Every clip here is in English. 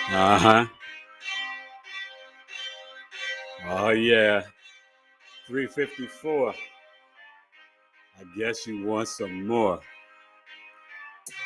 Uh-huh. Oh yeah. 354. I guess you want some more.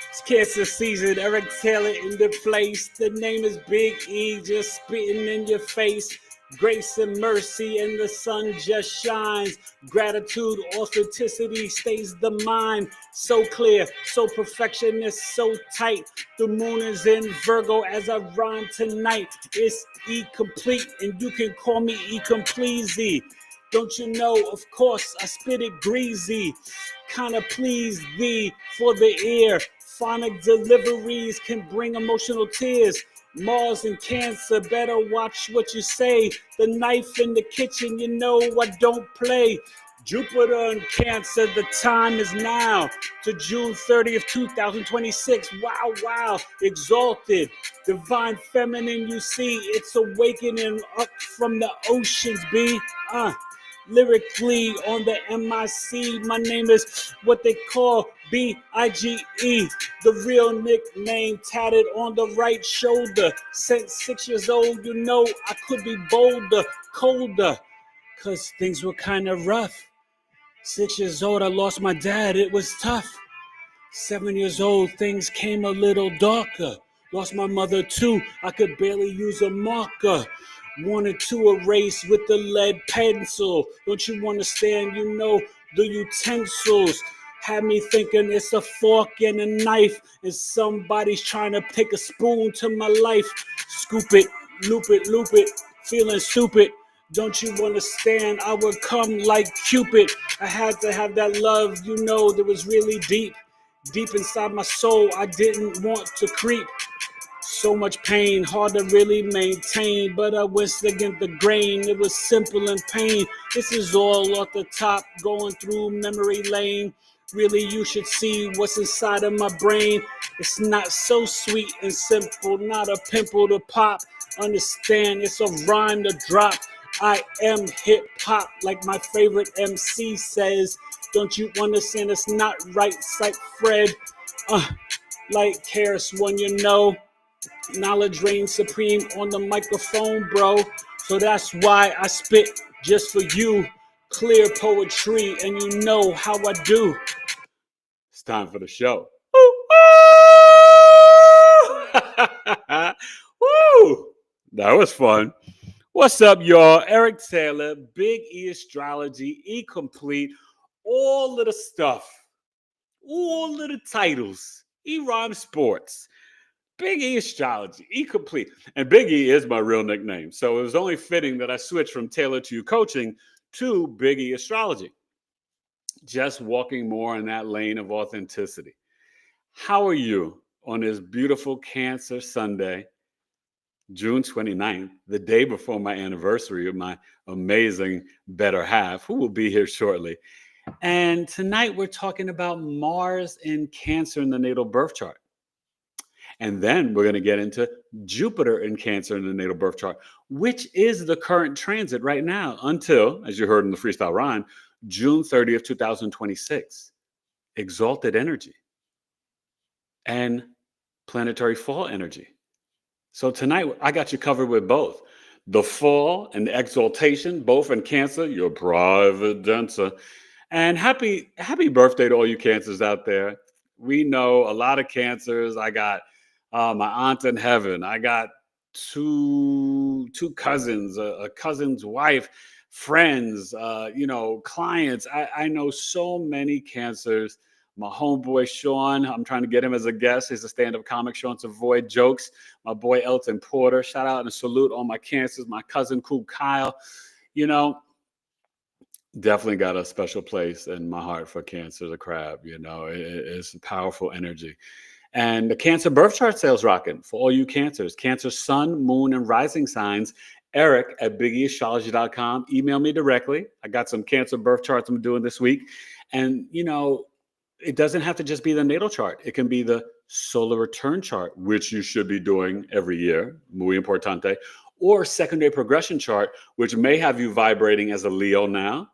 It's cancer season. Eric Taylor in the place. The name is Big E, just spitting in your face. Grace and mercy, and the sun just shines. Gratitude, authenticity stays the mind. So clear, so perfectionist, so tight. The moon is in Virgo as I rhyme tonight. It's E complete, and you can call me E compleasy. Don't you know? Of course, I spit it greasy. Kinda please thee for the ear. Phonic deliveries can bring emotional tears. Mars and Cancer, better watch what you say. The knife in the kitchen, you know I don't play. Jupiter and Cancer, the time is now to June 30th, 2026. Wow, wow, exalted, divine feminine, you see, it's awakening up from the oceans, B. Lyrically on the MIC, my name is what they call BIGE, the real nickname tatted on the right shoulder. Since 6 years old, you know I could be bolder, colder, cause things were kinda rough. 6 years old, I lost my dad, it was tough. 7 years old, things came a little darker. Lost my mother too, I could barely use a marker. Wanted to erase with the lead pencil. Don't you understand? You know the utensils. Had me thinking it's a fork and a knife, and somebody's trying to take a spoon to my life. Scoop it, loop it, feeling stupid. Don't you understand? I would come like Cupid. I had to have that love, you know, that was really deep. Deep inside my soul, I didn't want to creep. So much pain, hard to really maintain, but I went against the grain. It was simple and pain. This is all off the top, going through memory lane. Really, you should see what's inside of my brain. It's not so sweet and simple, not a pimple to pop. Understand, it's a rhyme to drop. I am hip hop, like my favorite MC says. Don't you understand? It's not right, like Fred. Like Harris, one you know. Knowledge reigns supreme on the microphone, bro. So that's why I spit just for you. Clear poetry, and you know how I do. It's time for the show. Woo! That was fun. What's up, y'all? Eric Taylor, Big E Astrology, E Complete, all of the stuff, all of the titles, E Rhyme Sports. Big E Astrology, E Complete. And Big E is my real nickname. So it was only fitting that I switched from Taylor to You Coaching to Big E Astrology. Just walking more in that lane of authenticity. How are you on this beautiful Cancer Sunday, June 29th, the day before my anniversary of my amazing better half, who will be here shortly? And tonight we're talking about Mars in Cancer in the natal birth chart. And then we're going to get into Jupiter in Cancer in the natal birth chart, which is the current transit right now until, as you heard in the freestyle rhyme, June 30th, 2026. Exalted energy and planetary fall energy. So tonight, I got you covered with both. The fall and the exaltation, both in Cancer, your private dancer. And happy birthday to all you Cancers out there. We know a lot of Cancers. I got my aunt in heaven. I got two cousins, a cousin's wife, friends, clients. I know so many Cancers. My homeboy Sean, I'm trying to get him as a guest. He's a stand-up comic. Sean Savoy jokes. My boy Elton Porter. Shout out and salute all my Cancers. My cousin Cool Kyle. You know, definitely got a special place in my heart for Cancer, the crab. You know, it's a powerful energy. And the Cancer birth chart sales rocking for all you Cancers. Cancer sun, moon, and rising signs. Eric at BigEAstrology.com. Email me directly. I got some Cancer birth charts I'm doing this week. And, you know, it doesn't have to just be the natal chart. It can be the solar return chart, which you should be doing every year, muy importante, or secondary progression chart, which may have you vibrating as a Leo now,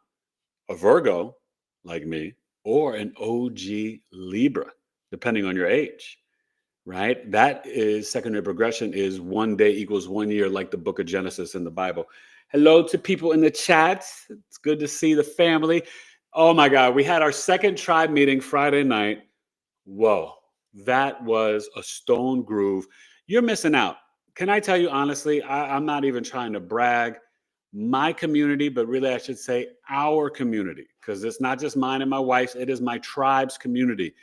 a Virgo, like me, or an OG Libra, depending on your age. right? That is secondary progression is 1 day equals 1 year, like the book of Genesis in the Bible. Hello to people in the chat. It's good to see the family. Oh my God, we had our second tribe meeting Friday night. Whoa, that was a stone groove. You're missing out. Can I tell you honestly? I'm not even trying to brag. My community, but really I should say our community, because it's not just mine and my wife's, it is my tribe's community.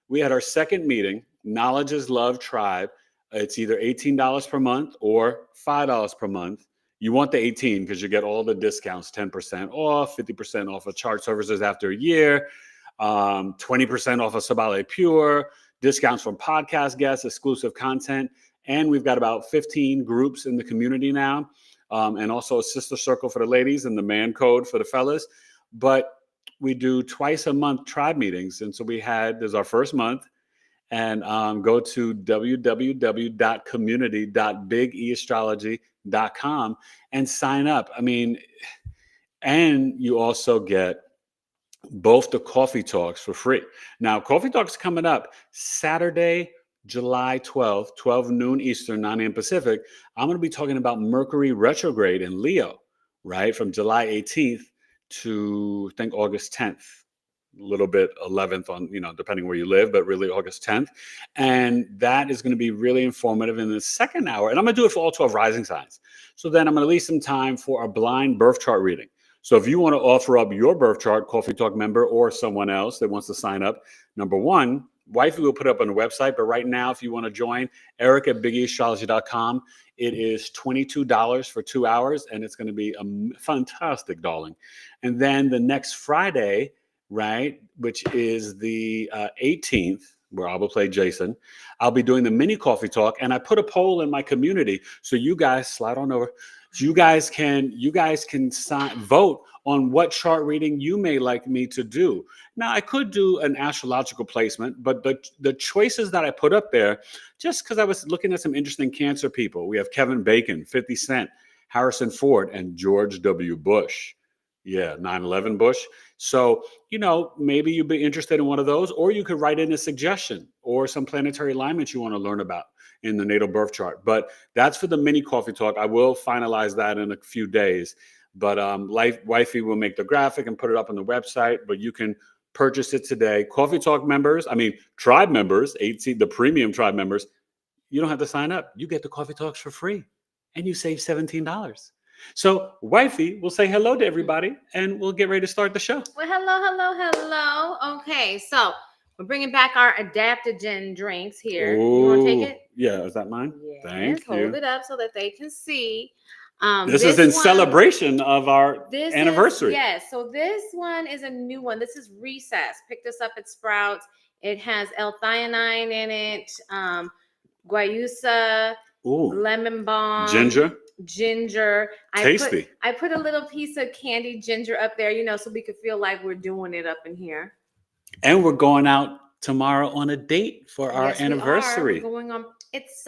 We had our second meeting, Knowledge is Love Tribe. It's either $18 per month or $5 per month. You want the 18 because you get all the discounts, 10% off, 50% off of chart services after a year, 20% off of Sabale Pure, discounts from podcast guests, exclusive content. And we've got about 15 groups in the community now, and also a sister circle for the ladies and the man code for the fellas. But we do twice a month tribe meetings. And so there's our first month, and go to www.community.BigEAstrology.com and sign up. I mean, and you also get both the coffee talks for free. Now, coffee talks coming up Saturday, July 12th, 12 noon Eastern, 9 a.m. Pacific. I'm going to be talking about Mercury retrograde in Leo, right? From July 18th to, I think, August 10th. A little bit 11th on, depending where you live, but really August 10th. And that is going to be really informative in the second hour. And I'm going to do it for all 12 rising signs. So then I'm going to leave some time for a blind birth chart reading. So if you want to offer up your birth chart, Coffee Talk member, or someone else that wants to sign up, number one, Wifey will put up on the website. But right now, if you want to join, Eric at BigEAstrology.com. It is $22 for 2 hours, and it's going to be fantastic, darling. And then the next Friday, right, which is the 18th, where I will play Jason, I'll be doing the mini coffee talk, and I put a poll in my community, so you guys slide on over. You guys can vote on what chart reading you may like me to do. Now, I could do an astrological placement, but the choices that I put up there, just because I was looking at some interesting Cancer people. We have Kevin Bacon, 50 Cent, Harrison Ford, and George W. Bush. Yeah, 9/11 Bush. So, maybe you'd be interested in one of those, or you could write in a suggestion or some planetary alignments you want to learn about in the natal birth chart. But that's for the mini coffee talk. I will finalize that in a few days. But Wifey will make the graphic and put it up on the website, but you can purchase it today. Coffee Talk members, tribe members, the premium tribe members, you don't have to sign up. You get the coffee talks for free, and you save $17. So Wifey will say hello to everybody, and we'll get ready to start the show. Well, hello. Okay, so we're bringing back our adaptogen drinks here. Ooh, you want to take it? Yeah, is that mine? Yes, Thank you. Hold it up so that they can see. This is in celebration of our anniversary. Yes, so this one is a new one. This is Recess. Pick this up at Sprouts. It has L-theanine in it, guayusa, lemon balm, ginger. Tasty. I put a little piece of candied ginger up there, so we could feel like we're doing it up in here. And we're going out tomorrow on a date for our anniversary. We're going on. It's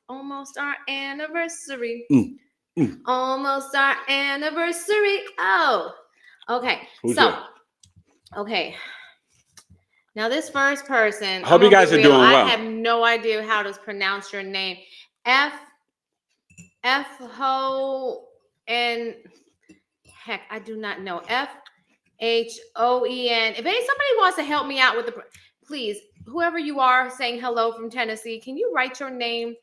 almost our anniversary. Almost our anniversary. Oh, okay. Okay. Now this first person. I hope you guys are doing well. I have no idea how to pronounce your name. F-Ho and heck, I do not know. F-H-O-E-N. If somebody wants to help me out with please, whoever you are saying hello from Tennessee, can you write your name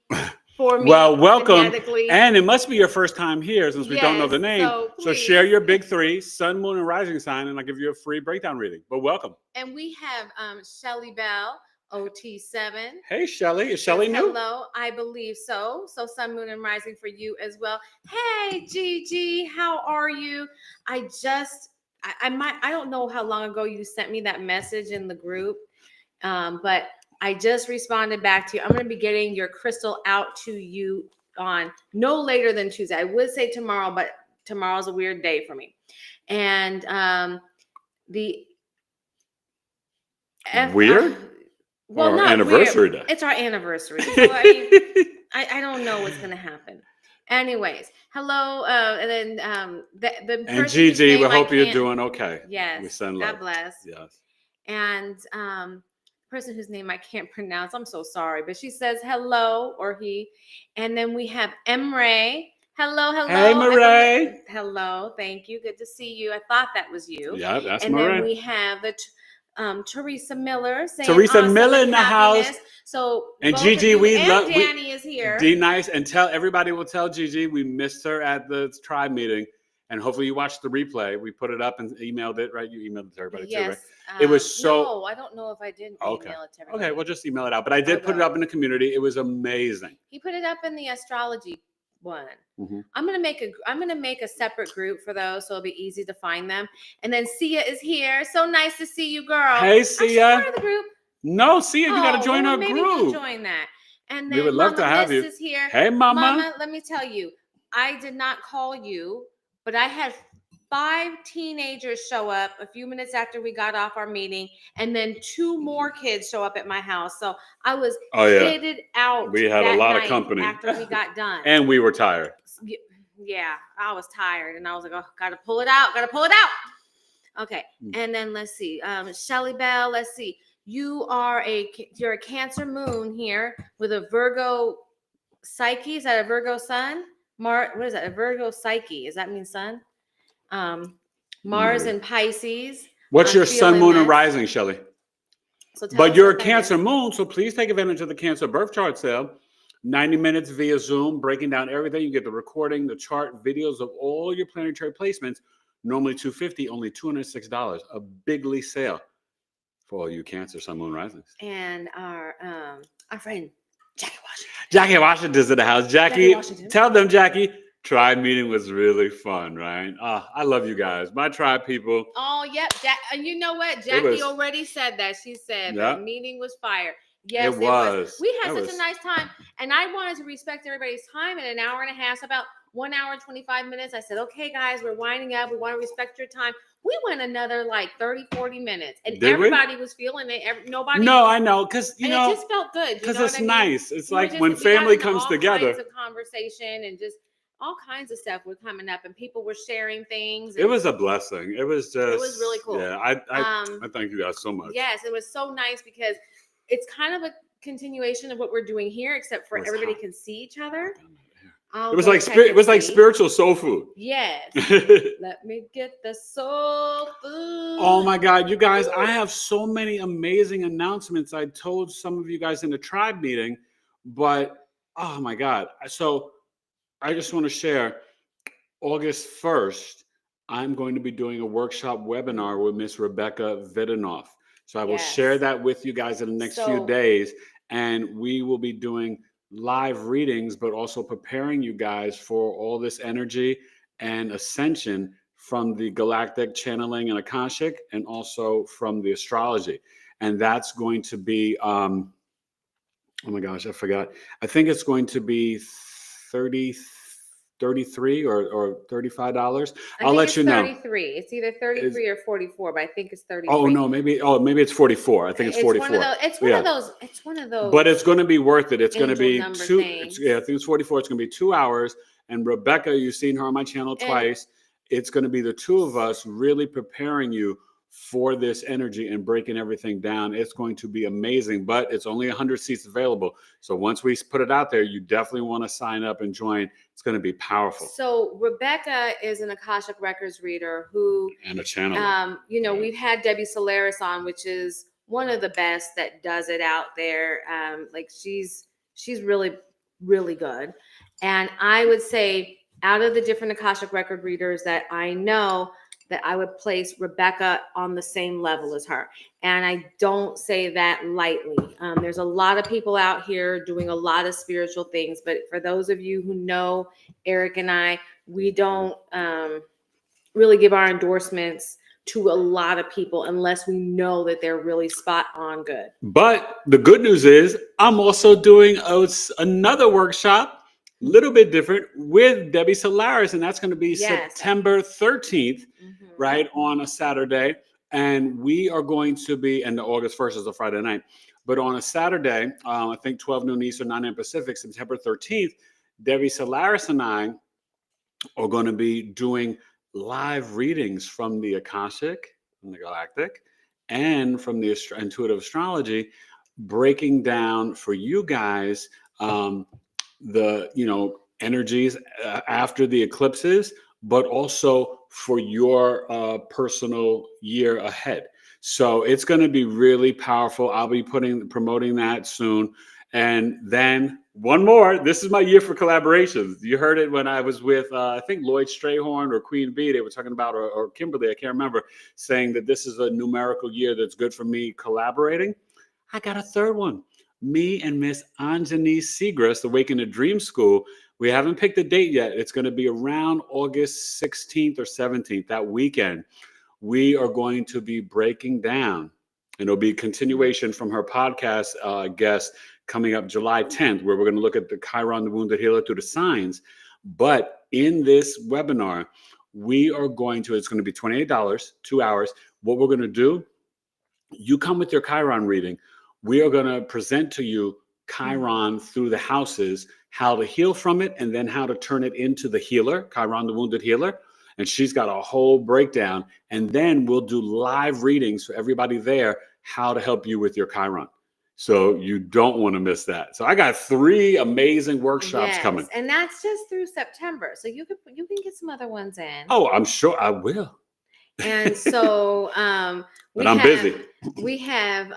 for me? Well, welcome. And it must be your first time here since we don't know the name. So share your big three, sun, moon, and rising sign, and I'll give you a free breakdown reading. But welcome. And we have Shelly Bell, OT7. Hey, Shelly. Is Shelly new? Hello, I believe so. So sun, moon, and rising for you as well. Hey, Gigi, how are you? I don't know how long ago you sent me that message in the group, but I just responded back to you. I'm going to be getting your crystal out to you on no later than Tuesday. I would say tomorrow, but tomorrow's a weird day for me. And weird? Well, not anniversary weird. Day. It's our anniversary. So, I don't know what's going to happen. Anyways, hello, and then the and Gigi, we hope you're doing okay. Yes, we send love. God bless. Yes, and person whose name I can't pronounce. I'm so sorry, but she says hello, or he. And then we have Emre. Hello, hello. Hey, Murray. Hello, thank you. Good to see you. I thought that was you. Yeah, that's and Murray. then we have the Teresa Miller saying Teresa awesome Miller and in the happiness. house. So And both Gigi, of you, we and love Danny is here. D nice, and tell everybody. Will tell Gigi we missed her at the tribe meeting, and hopefully you watched the replay. We put it up and emailed it. Right, you emailed it to everybody too, right? It was so. No, I don't know if I did email it to everybody. Okay, well just email it out. But I did put it up in the community. It was amazing. He put it up in the astrology one. Mm-hmm. I'm gonna make a separate group for those, so it'll be easy to find them. And then Sia is here. So nice to see you, girl. Hey, Sia. Are you part of the group? No, Sia, you gotta join our maybe group. Maybe join that. And then we would love to have you. Is here. Hey, Mama. Mama, let me tell you, I did not call you, but I had 5 teenagers show up a few minutes after we got off our meeting, and then 2 more kids show up at my house. So I was kitted out. We had a lot of company after we got done, and we were tired. Yeah, I was tired, and I was like, "Oh, gotta pull it out, Okay, and then let's see, Shelly Bell. Let's see, you're a Cancer moon here with a Virgo Psyche. Is that a Virgo sun? What is that? A Virgo Psyche? Does that mean sun? Mars and Pisces. What's your sun, moon, and rising, Shelly? But you're a Cancer moon, so please take advantage of the Cancer birth chart sale. 90 minutes via Zoom, breaking down everything. You get the recording, the chart, videos of all your planetary placements. Normally $250, only $206. A bigly sale for all you Cancer, sun, moon, risings. And our friend Jackie Washington. Jackie Washington's in the house. Jackie, tell them, Jackie, tribe meeting was really fun, right? I love you guys. My tribe people. Oh, yep. You know what? Jackie already said that. She said the meeting was fire. Yes, it was. We had such a nice time. And I wanted to respect everybody's time in an hour and a half, about 1 hour and 25 minutes. I said, okay, guys, we're winding up. We want to respect your time. We went another like 30, 40 minutes. And everybody was feeling it. Nobody. No, I know. Because, it just felt good. Because it's nice. It's like when family comes together. All kinds of conversation and just all kinds of stuff were coming up, and people were sharing things. It was a blessing. It was really cool. Yeah, I thank you guys so much. Yes, it was so nice because it's kind of a continuation of what we're doing here, except for everybody can see each other. It was like spiritual soul food. Yes. Let me get the soul food. Oh my God, you guys, I have so many amazing announcements. I told some of you guys in the tribe meeting, but oh my God. So I just want to share August 1st, I'm going to be doing a workshop webinar with Miss Rebecca Vidanoff. So I will share that with you guys in the next few days. And we will be doing live readings, but also preparing you guys for all this energy and ascension from the galactic channeling and Akashic, and also from the astrology. And that's going to be, oh my gosh, I forgot. I think it's going to be $33 or $35. I'll let you know. 33. It's either 33 or 44, but I think it's 33. Oh no, maybe it's 44. I think it's 44. It's one of those. But it's going to be worth it. It's going to be I think it's 44. It's going to be 2 hours. And Rebecca, you've seen her on my channel twice. It's going to be the two of us really preparing you for this energy and breaking everything down. It's going to be amazing, but it's only 100 seats available. So once we put it out there, you definitely want to sign up and join. It's going to be powerful. So Rebecca is an Akashic Records reader and a channel. We've had Debbie Solaris on, which is one of the best that does it out there. She's really, really good. And I would say out of the different Akashic Record readers that I know, that I would place Rebecca on the same level as her. And I don't say that lightly. There's a lot of people out here doing a lot of spiritual things, but for those of you who know Eric and I, we don't really give our endorsements to a lot of people unless we know that they're really spot on good. But the good news is I'm also doing another workshop, a little bit different, with Debbie Solaris, and that's going to be September 13th, right, on a Saturday. And we are going to be, and August 1st is a Friday night, but on a Saturday, I think 12 noon Eastern, 9 a.m. Pacific, September 13th, Debbie Solaris and I are going to be doing live readings from the Akashic and the Galactic and from the intuitive astrology, breaking down for you guys the energies after the eclipses, but also for your personal year ahead. So it's going to be really powerful. I'll be promoting that soon. And then one more. This is my year for collaborations. You heard it when I was with, I think, Lloyd Strayhorn or Queen Bee. They were talking about, or Kimberly, I can't remember, saying that this is a numerical year that's good for me collaborating. I got a third one. Me and Miss Anjani Segrist, Awaken to Dream School. We haven't picked a date yet. It's going to be around August 16th or 17th, that weekend. We are going to be breaking down, and it'll be a continuation from her podcast guest coming up July 10th, where we're going to look at the Chiron, the Wounded Healer, through the signs. But in this webinar, we are going to, it's going to be $28, 2 hours. What we're going to do, you come with your Chiron reading. We are going to present to you Chiron through the houses, how to heal from it, and then how to turn it into the healer, Chiron, the Wounded Healer. And she's got a whole breakdown. And then we'll do live readings for everybody there, how to help you with your Chiron. So you don't want to miss that. So I got 3 amazing workshops coming. And that's just through September. So you can get some other ones in. Oh, I'm sure I will. And so but I'm busy. We have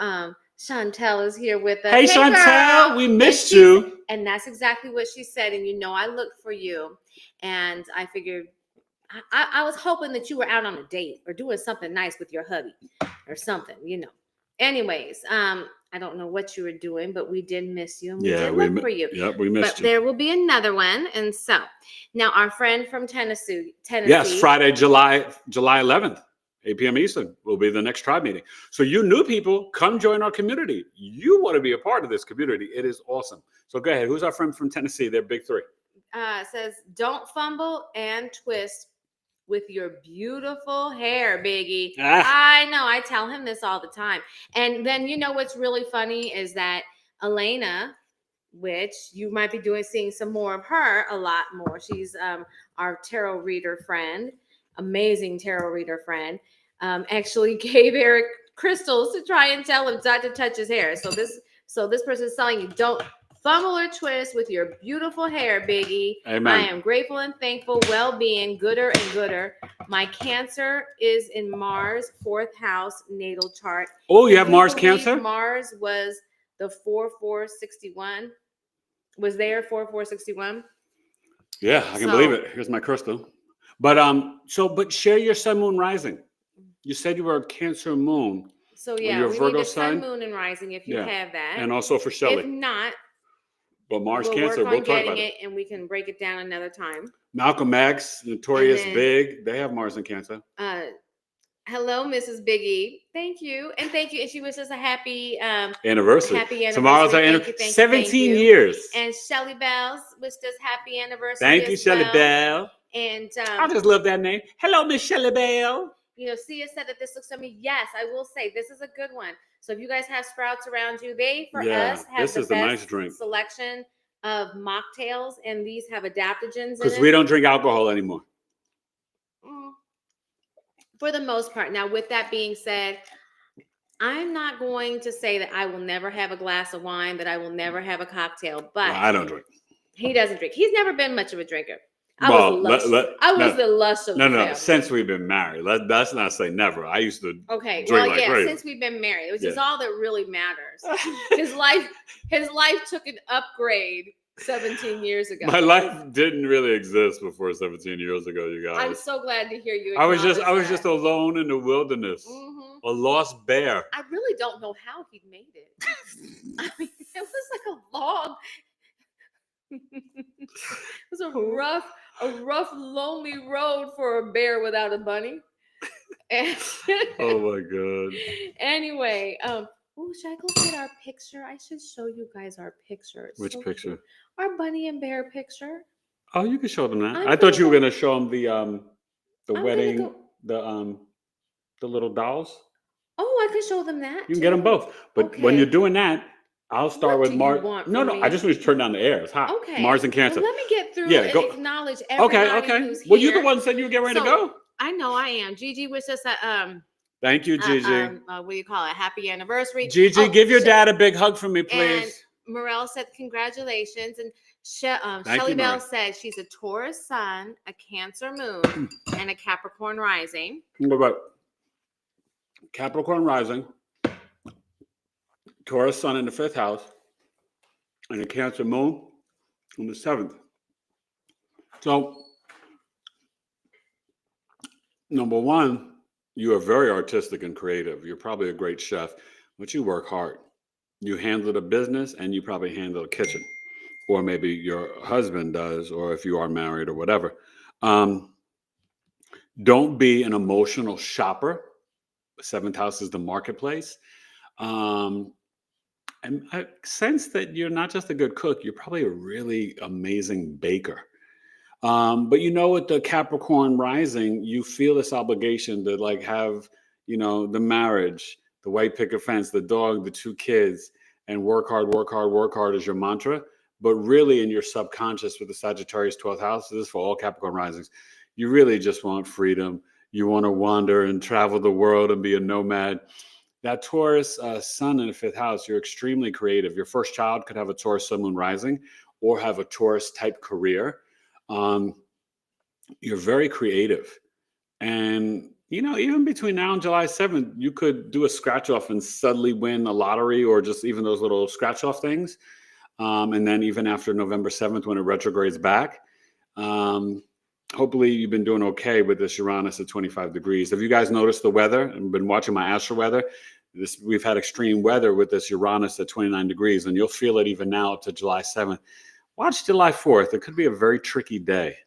Chantel is here with us. Hey Chantel, girl. We missed you. And that's exactly what she said. And I looked for you, and I figured I was hoping that you were out on a date or doing something nice with your hubby or something, Anyways, I don't know what you were doing, but we did miss you, and we did look for you. Yep, we missed you. But there will be another one. And so now our friend from Tennessee. Yes, Friday, July 11th. 8 p.m. Eastern will be the next tribe meeting. So you new people, come join our community. You want to be a part of this community. It is awesome. So go ahead. Who's our friend from Tennessee? They're big 3. Says, don't fumble and twist with your beautiful hair, Biggie. I know. I tell him this all the time. And then what's really funny is that Elena, which you might be seeing some more of her, a lot more. She's our tarot reader friend. Amazing tarot reader friend, actually gave Eric crystals to try and tell him not to touch his hair. So this person is telling you, don't fumble or twist with your beautiful hair, Biggie. Amen. I am grateful and thankful, well-being, gooder and gooder. My Cancer is in Mars, 4th house natal chart. Oh, you have Mars Cancer? Mars was the 4461. Was there 4461? Yeah, I can believe it. Here's my crystal. But share your sun, moon, rising. You said you were a Cancer moon. So yeah, you're we Virgo need the sun, moon, and rising if you have that. And also for Shelley. If not, but Mars we'll Cancer, work on we'll talk getting about it. And we can break it down another time. Malcolm X, Notorious Big, they have Mars and Cancer. Hello, Mrs. Biggie. Thank you. And she wishes us a happy anniversary. Happy anniversary. Tomorrow's our anniversary. 17 years. And Shelly Bells wished us happy anniversary. Thank you, Shelly Bell. And I just love that name. Hello, Miss Shelly Bell. Sia said that this looks on me. Yes, I will say this is a good one. So if you guys have Sprouts around you, us have the best nice drink selection of mocktails, and these have adaptogens. Because we don't drink alcohol anymore. For the most part. Now, with that being said, I'm not going to say that I will never have a glass of wine, that I will never have a cocktail, but I don't drink. He doesn't drink. He's never been much of a drinker. I was the lush of the family. Since we've been married. Let's not say never. I used to drink crazy. Since we've been married, which is all that really matters. His life took an upgrade 17 years ago. My life didn't really exist before 17 years ago, you guys. I'm so glad to hear you. I was just alone in the wilderness. A lost bear. I really don't know how he made it. I mean, it was like a long it was a rough, lonely road for a bear without a bunny. Oh my God. Anyway, should I go get our picture? I should show you guys our picture. It's Which picture? Cute. Our bunny and bear picture. Oh, you can show them that. I thought you were gonna show them the wedding, the little dolls. Oh, I can show them that. You can get them both. But when you're doing that, I'll start with Mars. No, I just want to turn down the air. It's hot. Okay. Mars and Cancer. Well, let me get through and acknowledge everybody who's here. Well, you're the one who said you were getting ready to go. I know I am. Gigi wishes us Thank you, Gigi. What do you call it? Happy anniversary. Gigi, give your dad a big hug for me, please. And Morel said congratulations. And Thank Shelly you, Bell Marie. said she's a Taurus sun, a Cancer moon, and a Capricorn rising. But Capricorn rising, Taurus sun in the 5th house, and a Cancer moon in the 7th. So, number one, you are very artistic and creative. You're probably a great chef, but you work hard. You handle the business and you probably handle the kitchen, or maybe your husband does, or if you are married or whatever. Don't be an emotional shopper. The 7th house is the marketplace. And I sense that you're not just a good cook, you're probably a really amazing baker. But with the Capricorn rising, you feel this obligation to like have, the marriage, the white picket fence, the dog, the 2 kids, and work hard, work hard, work hard is your mantra. But really in your subconscious with the Sagittarius 12th house, this is for all Capricorn risings, you really just want freedom. You want to wander and travel the world and be a nomad. That Taurus sun in the 5th house, you're extremely creative. Your first child could have a Taurus sun moon rising or have a Taurus type career. You're very creative. And, even between now and July 7th, you could do a scratch off and suddenly win a lottery or just even those little scratch off things. And then even after November 7th, when it retrogrades back, hopefully you've been doing okay with this Uranus at 25 degrees. Have you guys noticed the weather and been watching my astro weather? We've had extreme weather with this Uranus at 29 degrees, and you'll feel it even now up to July 7th. Watch July 4th. It could be a very tricky day.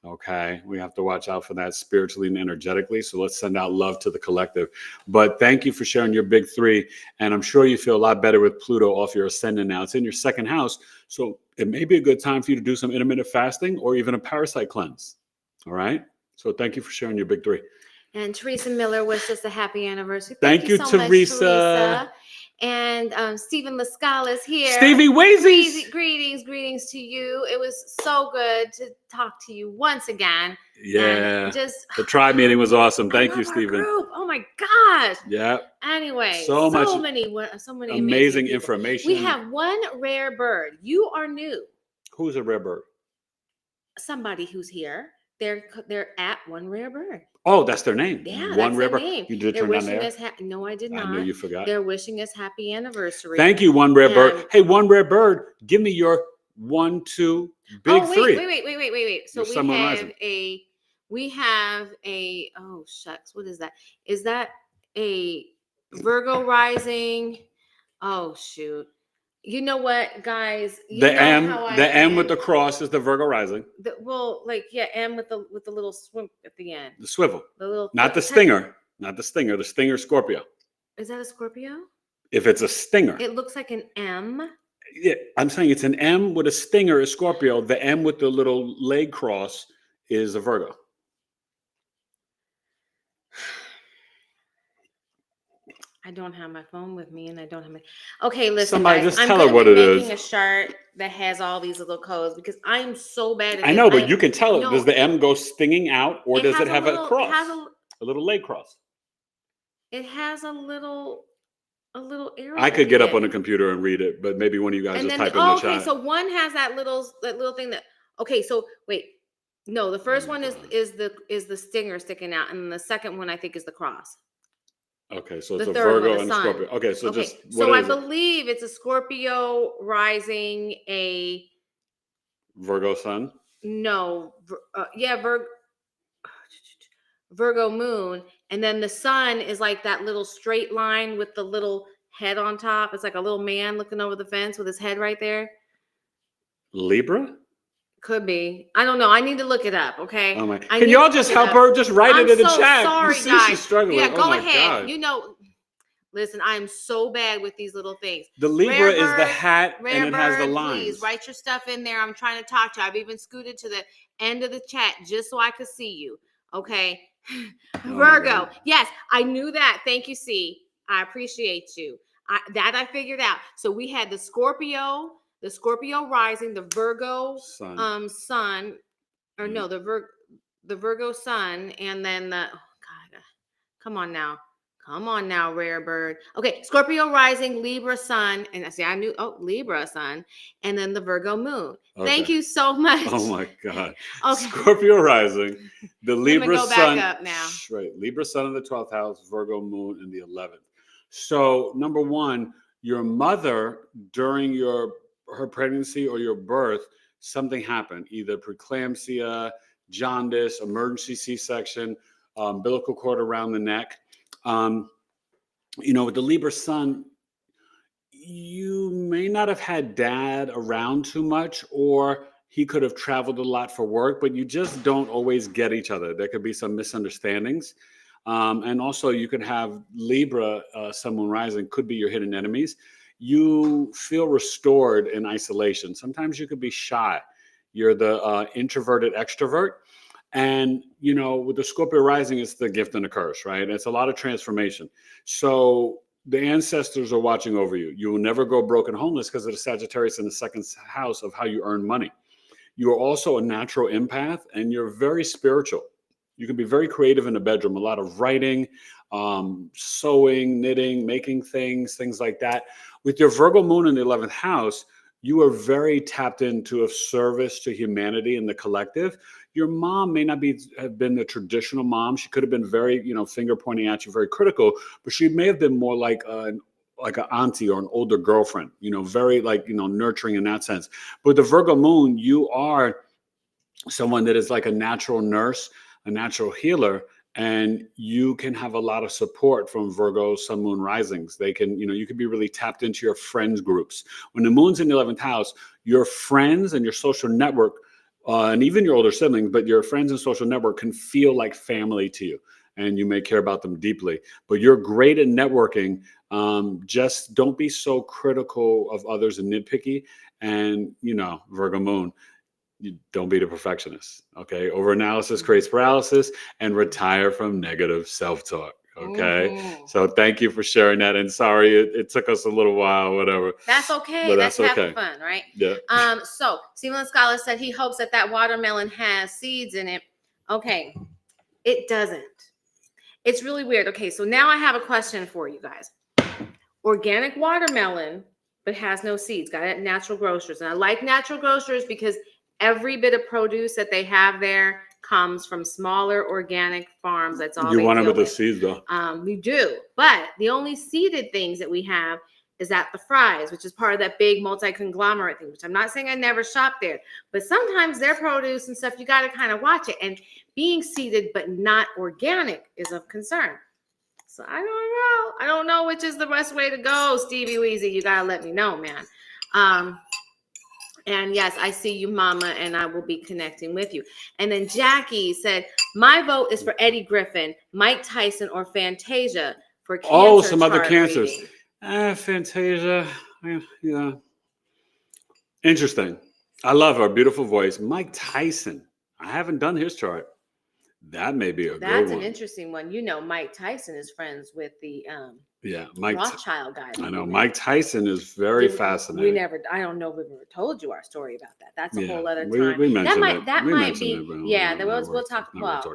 Okay, we have to watch out for that spiritually and energetically. So let's send out love to the collective. But thank you for sharing your big 3. And I'm sure you feel a lot better with Pluto off your ascendant now. It's in your 2nd house. So it may be a good time for you to do some intermittent fasting or even a parasite cleanse. All right. So thank you for sharing your big 3. And Teresa Miller wishes us a happy anniversary. Thank you, so much, Teresa. And Stephen Lascal is here. Stevie Wazies. Greetings to you. It was so good to talk to you once again. Yeah. The tribe meeting was awesome. Thank you, Stephen. Group. Oh my gosh. Yeah. Anyway, so many amazing information. We have one rare bird. You are new. Who's a rare bird? Somebody who's here. They're at one rare bird. Oh, that's their name. Yeah, One that's Rare their name. You did They're turn down wishing there? us no, I did not. I knew you forgot. They're wishing us happy anniversary. Thank you, One Rare Bird. Hey, One Rare Bird, give me your 1, 2, big 3. Wait. So we have a oh shucks, what is that? Is that a Virgo rising? Oh shoot. You know what, guys? The M with the cross is the Virgo rising. M with the little swim at the end. The swivel. Not the stinger. Not the stinger. The stinger Scorpio. Is that a Scorpio? If it's a stinger. It looks like an M. Yeah, I'm saying it's an M with a stinger is Scorpio. The M with the little leg cross is a Virgo. I don't have my phone with me, and I don't have my. Okay, listen, somebody guys, just tell her what it is. I'm making a chart that has all these little codes because I'm so bad at this. I know, but you can tell it. Does the M go stinging out, or does it have a cross? It has a little leg cross. It has a little arrow. I could get up on the computer and read it, but maybe one of you guys just type in the chat. Okay, so one has that little thing that. Okay, so wait, no, the first one is the stinger sticking out, and then the second one I think is the cross. Okay, so it's a Virgo and a Scorpio. Okay, so I believe it's a Scorpio rising, a Virgo sun. No, Virgo moon, and then the sun is like that little straight line with the little head on top. It's like a little man looking over the fence with his head right there. Libra? Could be. I don't know. I need to look it up. Okay. Oh my! Can y'all just help her? Just write it in the chat. Sorry, guys. She's struggling. Yeah, go ahead. God. Listen, I'm so bad with these little things. The Libra is the hat, and it has the lines. Please write your stuff in there. I'm trying to talk to you. I've even scooted to the end of the chat just so I could see you. Okay. Virgo. Yes, I knew that. Thank you, C. I appreciate you. That I figured out. So we had the Scorpio rising, the Virgo sun, or no, the Virgo sun, and then the Come on now. Come on now, rare bird. Okay, Scorpio rising, Libra sun, and I knew, Libra sun, and then the Virgo moon. Okay. Thank you so much. Oh my God. Okay. Scorpio rising, the Libra go sun. back up now. Right. Libra sun in the 12th house, Virgo moon in the 11th. So number one, your mother during her pregnancy or your birth, something happened, either preeclampsia, jaundice, emergency C-section, umbilical cord around the neck. With the Libra sun, you may not have had dad around too much, or he could have traveled a lot for work, but you just don't always get each other. There could be some misunderstandings. And also you could have Libra, sun, moon, rising, could be your hidden enemies. You feel restored in isolation. Sometimes you could be shy. You're the introverted extrovert. And, with the Scorpio rising, it's the gift and the curse, right? It's a lot of transformation. So the ancestors are watching over you. You will never go broke and homeless because of the Sagittarius in the second house of how you earn money. You are also a natural empath, and you're very spiritual. You can be very creative in the bedroom, a lot of writing, sewing, knitting, making things like that. With your Virgo moon in the 11th house, you are very tapped into a service to humanity and the collective. Your mom may not have been the traditional mom. She could have been very, finger pointing at you, very critical, but she may have been more like an auntie or an older girlfriend, very nurturing in that sense. But the Virgo moon, you are someone that is like a natural nurse, a natural healer, and you can have a lot of support from Virgo sun, moon, risings. They can, you can be really tapped into your friends groups. When the moon's in the 11th house, your friends and your social network, and even your older siblings, but your friends and social network can feel like family to you, and you may care about them deeply. But you're great at networking. Just don't be so critical of others and nitpicky. And, Virgo moon, you don't be the perfectionist. Okay. Overanalysis creates paralysis, and retire from negative self-talk. Okay. Mm-hmm. So thank you for sharing that. And sorry, it took us a little while, whatever. That's okay. But that's okay. having fun, right? Yeah. So Stephen Scholar said he hopes that watermelon has seeds in it. Okay. It doesn't. It's really weird. Okay. So now I have a question for you guys. Organic watermelon, but has no seeds. Got it at Natural Grocers. And I like Natural Grocers because every bit of produce that they have there comes from smaller organic farms. That's all you they want it deal with the seeds, though. We do. But the only seeded things that we have is at the Fry's, which is part of that big multi-conglomerate thing, which I'm not saying I never shop there. But sometimes their produce and stuff, you got to kind of watch it. And being seeded but not organic is of concern. So I don't know. I don't know which is the best way to go, Stevie Weezy. You got to let me know, man. And yes, I see you, Mama, and I will be connecting with you. And then Jackie said, my vote is for Eddie Griffin, Mike Tyson, or Fantasia for cancer. Oh, some other cancers. Reading. Fantasia. Yeah. Interesting. I love her beautiful voice. Mike Tyson. I haven't done his chart. That may be a good one. That's an interesting one. Mike Tyson is friends with the Mike Rothschild guy. I know. Mike Tyson is very fascinating. I don't know if we've ever told you our story about that. That's a whole other time. We mentioned that might be. We'll talk about.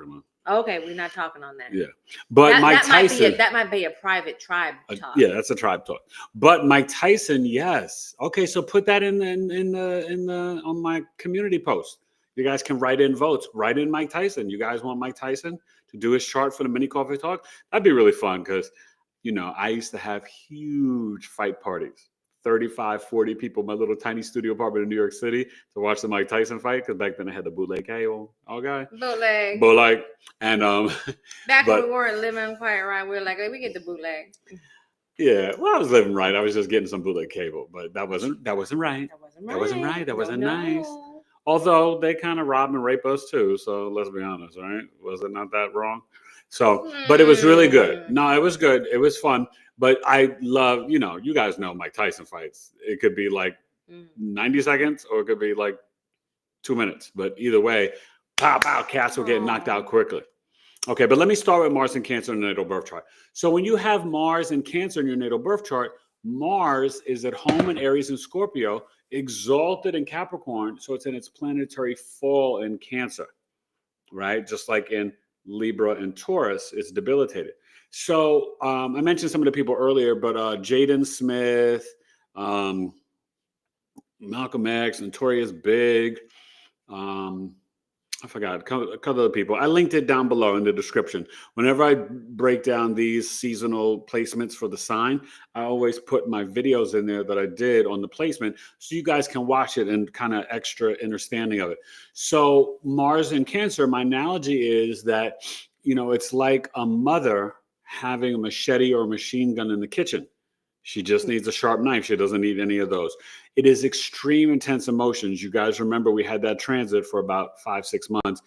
Okay, we're not talking on that. Yeah, but Mike Tyson. That might be a private tribe talk. Yeah, that's a tribe talk. But Mike Tyson, yes. Okay, so put that in the on my community post. You guys can write in votes. Write in Mike Tyson. You guys want Mike Tyson to do his chart for the mini coffee talk? That'd be really fun because, I used to have huge fight parties. 35, 40 people in my little tiny studio apartment in New York City to watch the Mike Tyson fight, because back then I had the bootleg cable. Okay. Bootleg. And back when we weren't living quite right, we were like, hey, we get the bootleg. Yeah, well, I was living right. I was just getting some bootleg cable, but that wasn't right. That wasn't right. That wasn't nice. Although they kind of rob and rape us too. So let's be honest, right? Was it not that wrong? So, but it was really good. No, it was good. It was fun. But I love, you guys know Mike Tyson fights. It could be like 90 seconds or it could be like 2 minutes. But either way, pow, pow, cats will get knocked out quickly. Okay, but let me start with Mars and Cancer in the natal birth chart. So when you have Mars and Cancer in your natal birth chart, Mars is at home in Aries and Scorpio, exalted in Capricorn, so it's in its planetary fall in Cancer, right? Just like in Libra and Taurus, it's debilitated. So I mentioned some of the people earlier, but Jaden Smith, Malcolm X, Notorious Big. I forgot a couple other people. I linked it down below in the description. Whenever I break down these seasonal placements for the sign, I always put my videos in there that I did on the placement so you guys can watch it and kind of extra understanding of it. So Mars in Cancer, my analogy is that, it's like a mother having a machete or a machine gun in the kitchen. She just needs a sharp knife. She doesn't need any of those. It is extreme intense emotions. You guys remember we had that transit for about 5-6 months.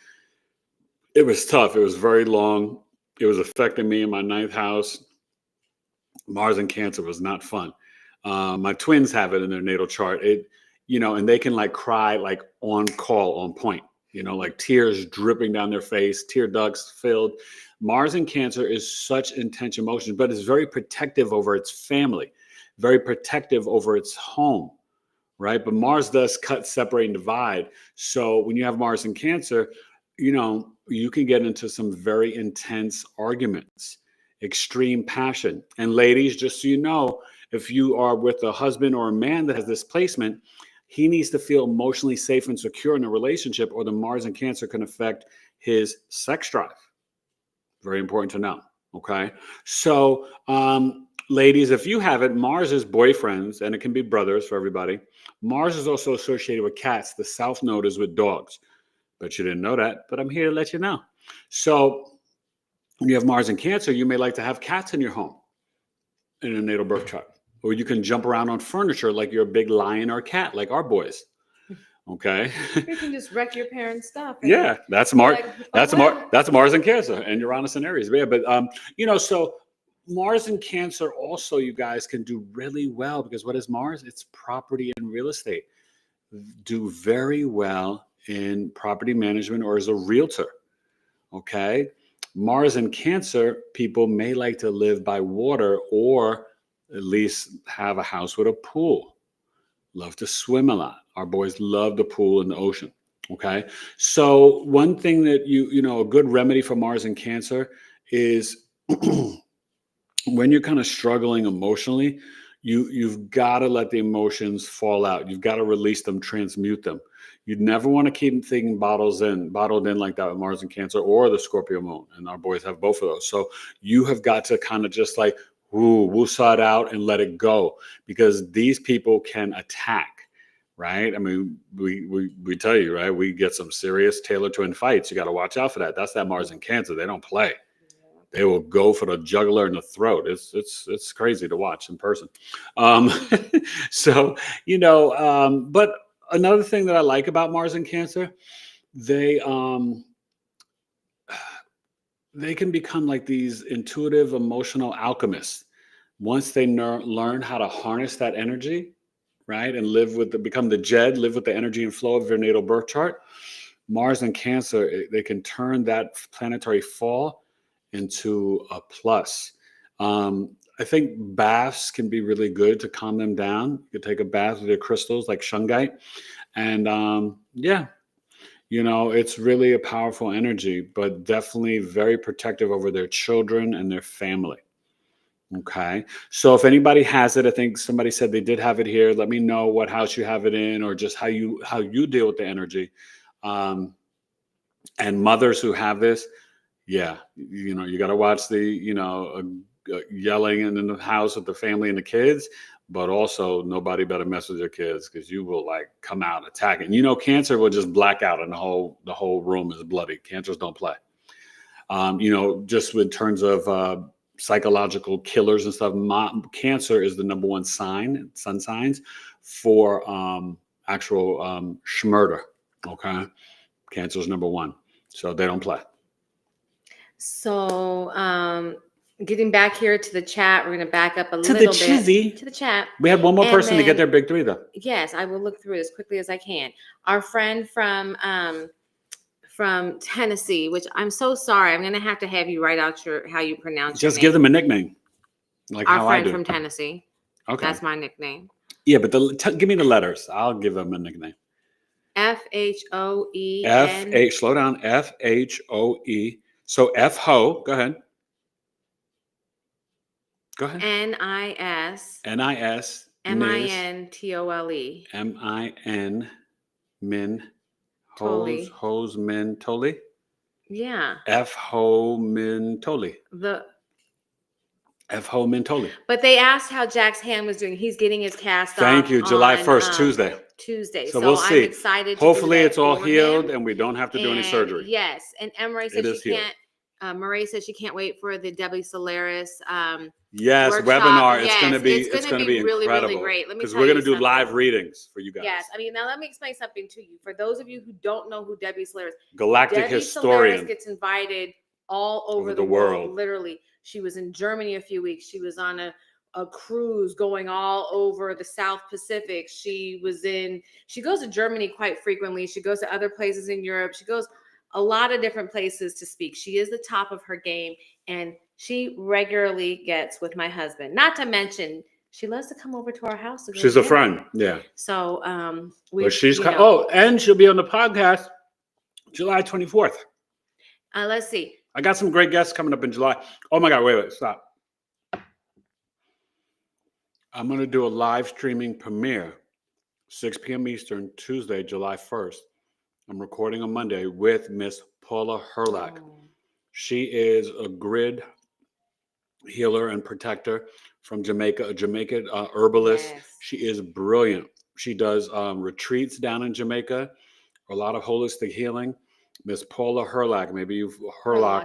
It was tough. It was very long. It was affecting me in my 9th house. Mars and Cancer was not fun. My twins have it in their natal chart. And they can like cry like on call, on point. Like tears dripping down their face, tear ducts filled. Mars in Cancer is such intense emotion, but it's very protective over its family, very protective over its home, right? But Mars does cut, separate, and divide. So when you have Mars in Cancer, you can get into some very intense arguments, extreme passion. And ladies, just so you know, if you are with a husband or a man that has this placement, he needs to feel emotionally safe and secure in a relationship, or the Mars in Cancer can affect his sex drive. Very important to know. Okay. So, ladies, if you have it, Mars is boyfriends, and it can be brothers for everybody. Mars is also associated with cats. The South Node is with dogs. Bet you didn't know that, but I'm here to let you know. So when you have Mars in Cancer, you may like to have cats in your home in a natal birth chart. Or you can jump around on furniture like you're a big lion or cat, like our boys. Okay. You can just wreck your parents' stuff. Yeah, that's Mars. That's Mars in Cancer and Uranus in Aries. Yeah, but so Mars in Cancer also, you guys can do really well because what is Mars? It's property and real estate. Do very well in property management or as a realtor. Okay. Mars in Cancer, people may like to live by water or at least have a house with a pool. Love to swim a lot. Our boys love the pool and the ocean. Okay. So one thing that a good remedy for Mars in Cancer is when you're kind of struggling emotionally, you've got to let the emotions fall out. You've got to release them, transmute them. You'd never want to keep thinking bottled in like that with Mars in Cancer or the Scorpio moon. And our boys have both of those. So you have got to kind of just like, we'll saw it out and let it go, because these people can attack, right? I mean, we tell you, right? We get some serious Taylor twin fights. You got to watch out for that. That's that Mars in Cancer. They don't play. They will go for the jugular in the throat. It's crazy to watch in person. So, but another thing that I like about Mars in Cancer, they can become like these intuitive, emotional alchemists. Once they learn how to harness that energy, right, and become the Jed, live with the energy and flow of your natal birth chart, Mars and Cancer, they can turn that planetary fall into a plus. I think baths can be really good to calm them down. You could take a bath with your crystals like shungite. And it's really a powerful energy, but definitely very protective over their children and their family. Okay. So if anybody has it, I think somebody said they did have it here. Let me know what house you have it in, or just how you deal with the energy. And mothers who have this, yeah, you got to watch the, yelling in the house with the family and the kids, but also nobody better mess with your kids because you will like come out attacking. Cancer will just black out and the whole room is bloody. Cancers don't play. Just in terms of psychological killers and stuff, Cancer is the number one sun signs for actual schmurder. Okay. Cancer is number one. So they don't play. So getting back here to the chat, we're going to back up a little bit to the chat. We had one more person to get their big three, though. Yes, I will look through it as quickly as I can. Our friend from Tennessee, which I'm so sorry, I'm going to have you write out how you pronounce Just your name. give them a nickname, like our how friend I do. From Tennessee. Okay, that's my nickname. Yeah, but give me the letters. I'll give them a nickname. FHOE. Slow down. FHOE. So F ho. Go ahead. Go ahead. NIS NIS. MINTOLE. MIN. Min. Totally. Hose Min Toli. Yeah. F Ho Min Toli. F Ho Min Toli. But they asked how Jack's hand was doing. He's getting his cast off. Thank you. July on, 1st, Tuesday. So we'll see. I'm excited. Hopefully, to do that it's all for healed him. and we don't have to do any surgery. Yes, and Emery said It she is can't. Marie said she can't wait for the Debbie Solaris yes workshop. webinar. Yes, it's going to be really, incredible. really great. Let me because tell we're you going to do something. live readings for you guys. Yes, I mean, now let me explain something to you. For those of you who don't know who Debbie Solaris, Galactic Debbie historian. Solaris gets invited all over the world. Literally, she was in Germany a few weeks. She was on a cruise going all over the South Pacific. She goes to Germany quite frequently. She goes to other places in Europe. She goes a lot of different places to speak. She is the top of her game, and she regularly gets with my husband. Not to mention, she loves to come over to our house. She's a friend. Yeah. So, and she'll be on the podcast July 24th. Let's see. I got some great guests coming up in July. Oh my God, wait, stop. I'm going to do a live streaming premiere, 6 p.m. Eastern, Tuesday, July 1st. I'm recording on Monday with Miss Paula Herlach. Oh. She is a grid healer and protector from Jamaica, a Jamaican herbalist. Yes. She is brilliant. She does retreats down in Jamaica, a lot of holistic healing. Miss Paula Herlach, maybe you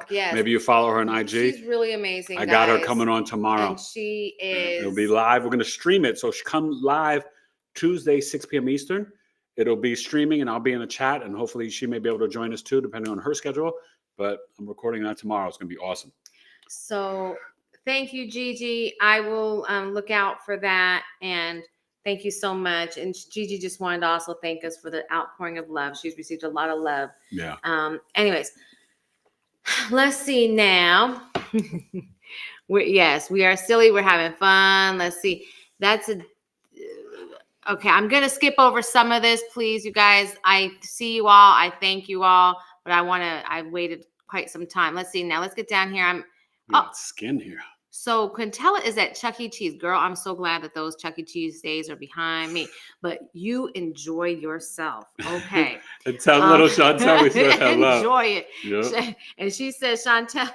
yes. Maybe you follow her on IG. She's really amazing. I got her coming on tomorrow. And she is. It'll be live. We're going to stream it. So she come live Tuesday, 6 p.m. Eastern. It'll be streaming, and I'll be in the chat, and hopefully she may be able to join us too, depending on her schedule. But I'm recording that tomorrow. It's going to be awesome. So thank you, Gigi. I will look out for that, and thank you so much. And Gigi just wanted to also thank us for the outpouring of love. She's received a lot of love. Yeah. Anyways, let's see now. We are silly. We're having fun. Let's see. Okay, I'm going to skip over some of this, please, you guys. I see you all. I thank you all. But I waited quite some time. Let's see. Now, let's get down here. Skin here. So Quintella is at Chuck E. Cheese. Girl, I'm so glad that those Chuck E. Cheese days are behind me. But you enjoy yourself, okay? Tell little Chantel we said hello. Enjoy it. Yep. And she says, Chantel,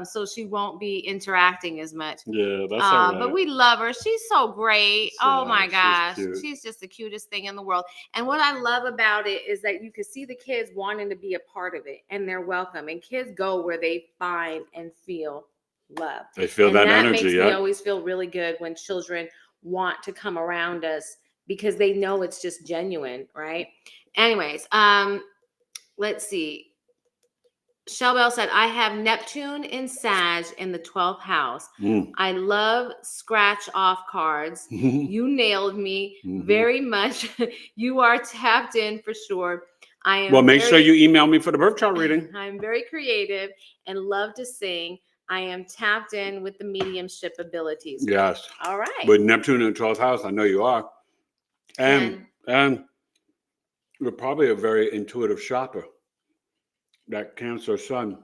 so she won't be interacting as much. Yeah, that's all right. But we love her. She's so great. Oh my gosh. She's just the cutest thing in the world. And what I love about it is that you can see the kids wanting to be a part of it, and they're welcome. And kids go where they find and feel love. They feel that energy. Makes me always feel really good when children want to come around us because they know it's just genuine, right? Anyways, let's see. Shelbell said, I have Neptune in Sag in the 12th house. I love scratch off cards. You nailed me very much. You are tapped in for sure. Make sure you email me for the birth chart reading. I'm very creative and love to sing. I am tapped in with the mediumship abilities. Yes. All right. With Neptune in the 12th house, I know you are. And you're probably a very intuitive shopper. That Cancer sun,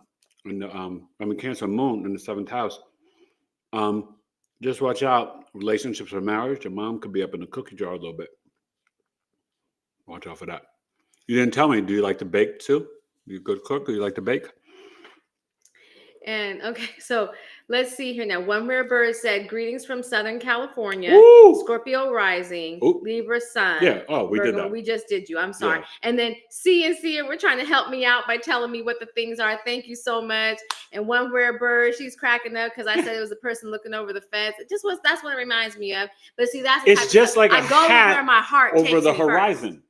and Cancer moon in the 7th house. Just watch out. Relationships or marriage, your mom could be up in the cookie jar a little bit. Watch out for that. You didn't tell me, do you like to bake too? You a good cook? Do you like to bake? And okay, so let's see here now. One Rare Bird said, greetings from Southern California. Woo! Scorpio rising, Libra sun. Yeah, we Virgo, did that. We just did you. I'm sorry. Yeah. And then C and C were trying to help me out by telling me what the things are. Thank you so much. And One Rare Bird, she's cracking up because I said it was a person looking over the fence. That's what it reminds me of. But see, it's just like a hat where my heart over the horizon. First.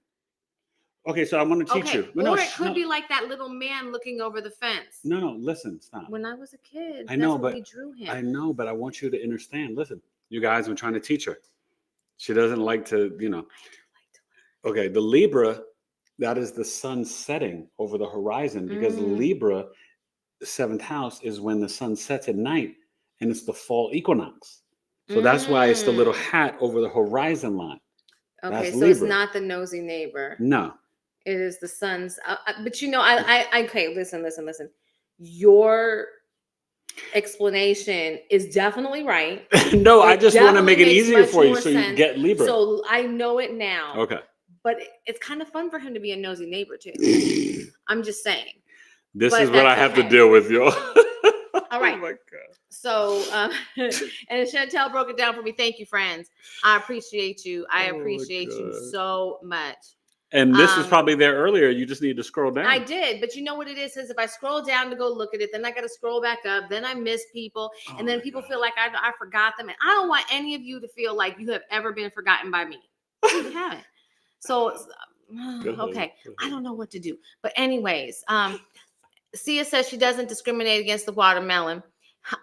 Okay, so I'm going to teach you. Or it could be like that little man looking over the fence. No, listen, stop. When I was a kid, I know, but we drew him. I know, but I want you to understand. Listen, you guys, I'm trying to teach her. She doesn't like to, Okay, the Libra, that is the sun setting over the horizon because Libra, the 7th house, is when the sun sets at night, and it's the fall equinox. So that's why it's the little hat over the horizon line. Okay, that's so Libra. It's not the nosy neighbor. No. It is the sun's, but I okay, listen. Your explanation is definitely right. No, I just want to make it makes easier much for you more so you can sense. get Libra. So I know it now. Okay. But it's kind of fun for him to be a nosy neighbor too. I'm just saying. This But is what I that's have to okay. deal with, y'all. All right. Oh my God. So, and Chantel broke it down for me. Thank you, friends. I appreciate you. I Oh my appreciate you God. so much. And this was probably there earlier. You just need to scroll down. I did, but you know what it is if I scroll down to go look at it, then I got to scroll back up. Then I miss people, and then people feel like I forgot them. And I don't want any of you to feel like you have ever been forgotten by me. You haven't. So, okay, I don't know what to do. But anyways, Sia says she doesn't discriminate against the watermelon.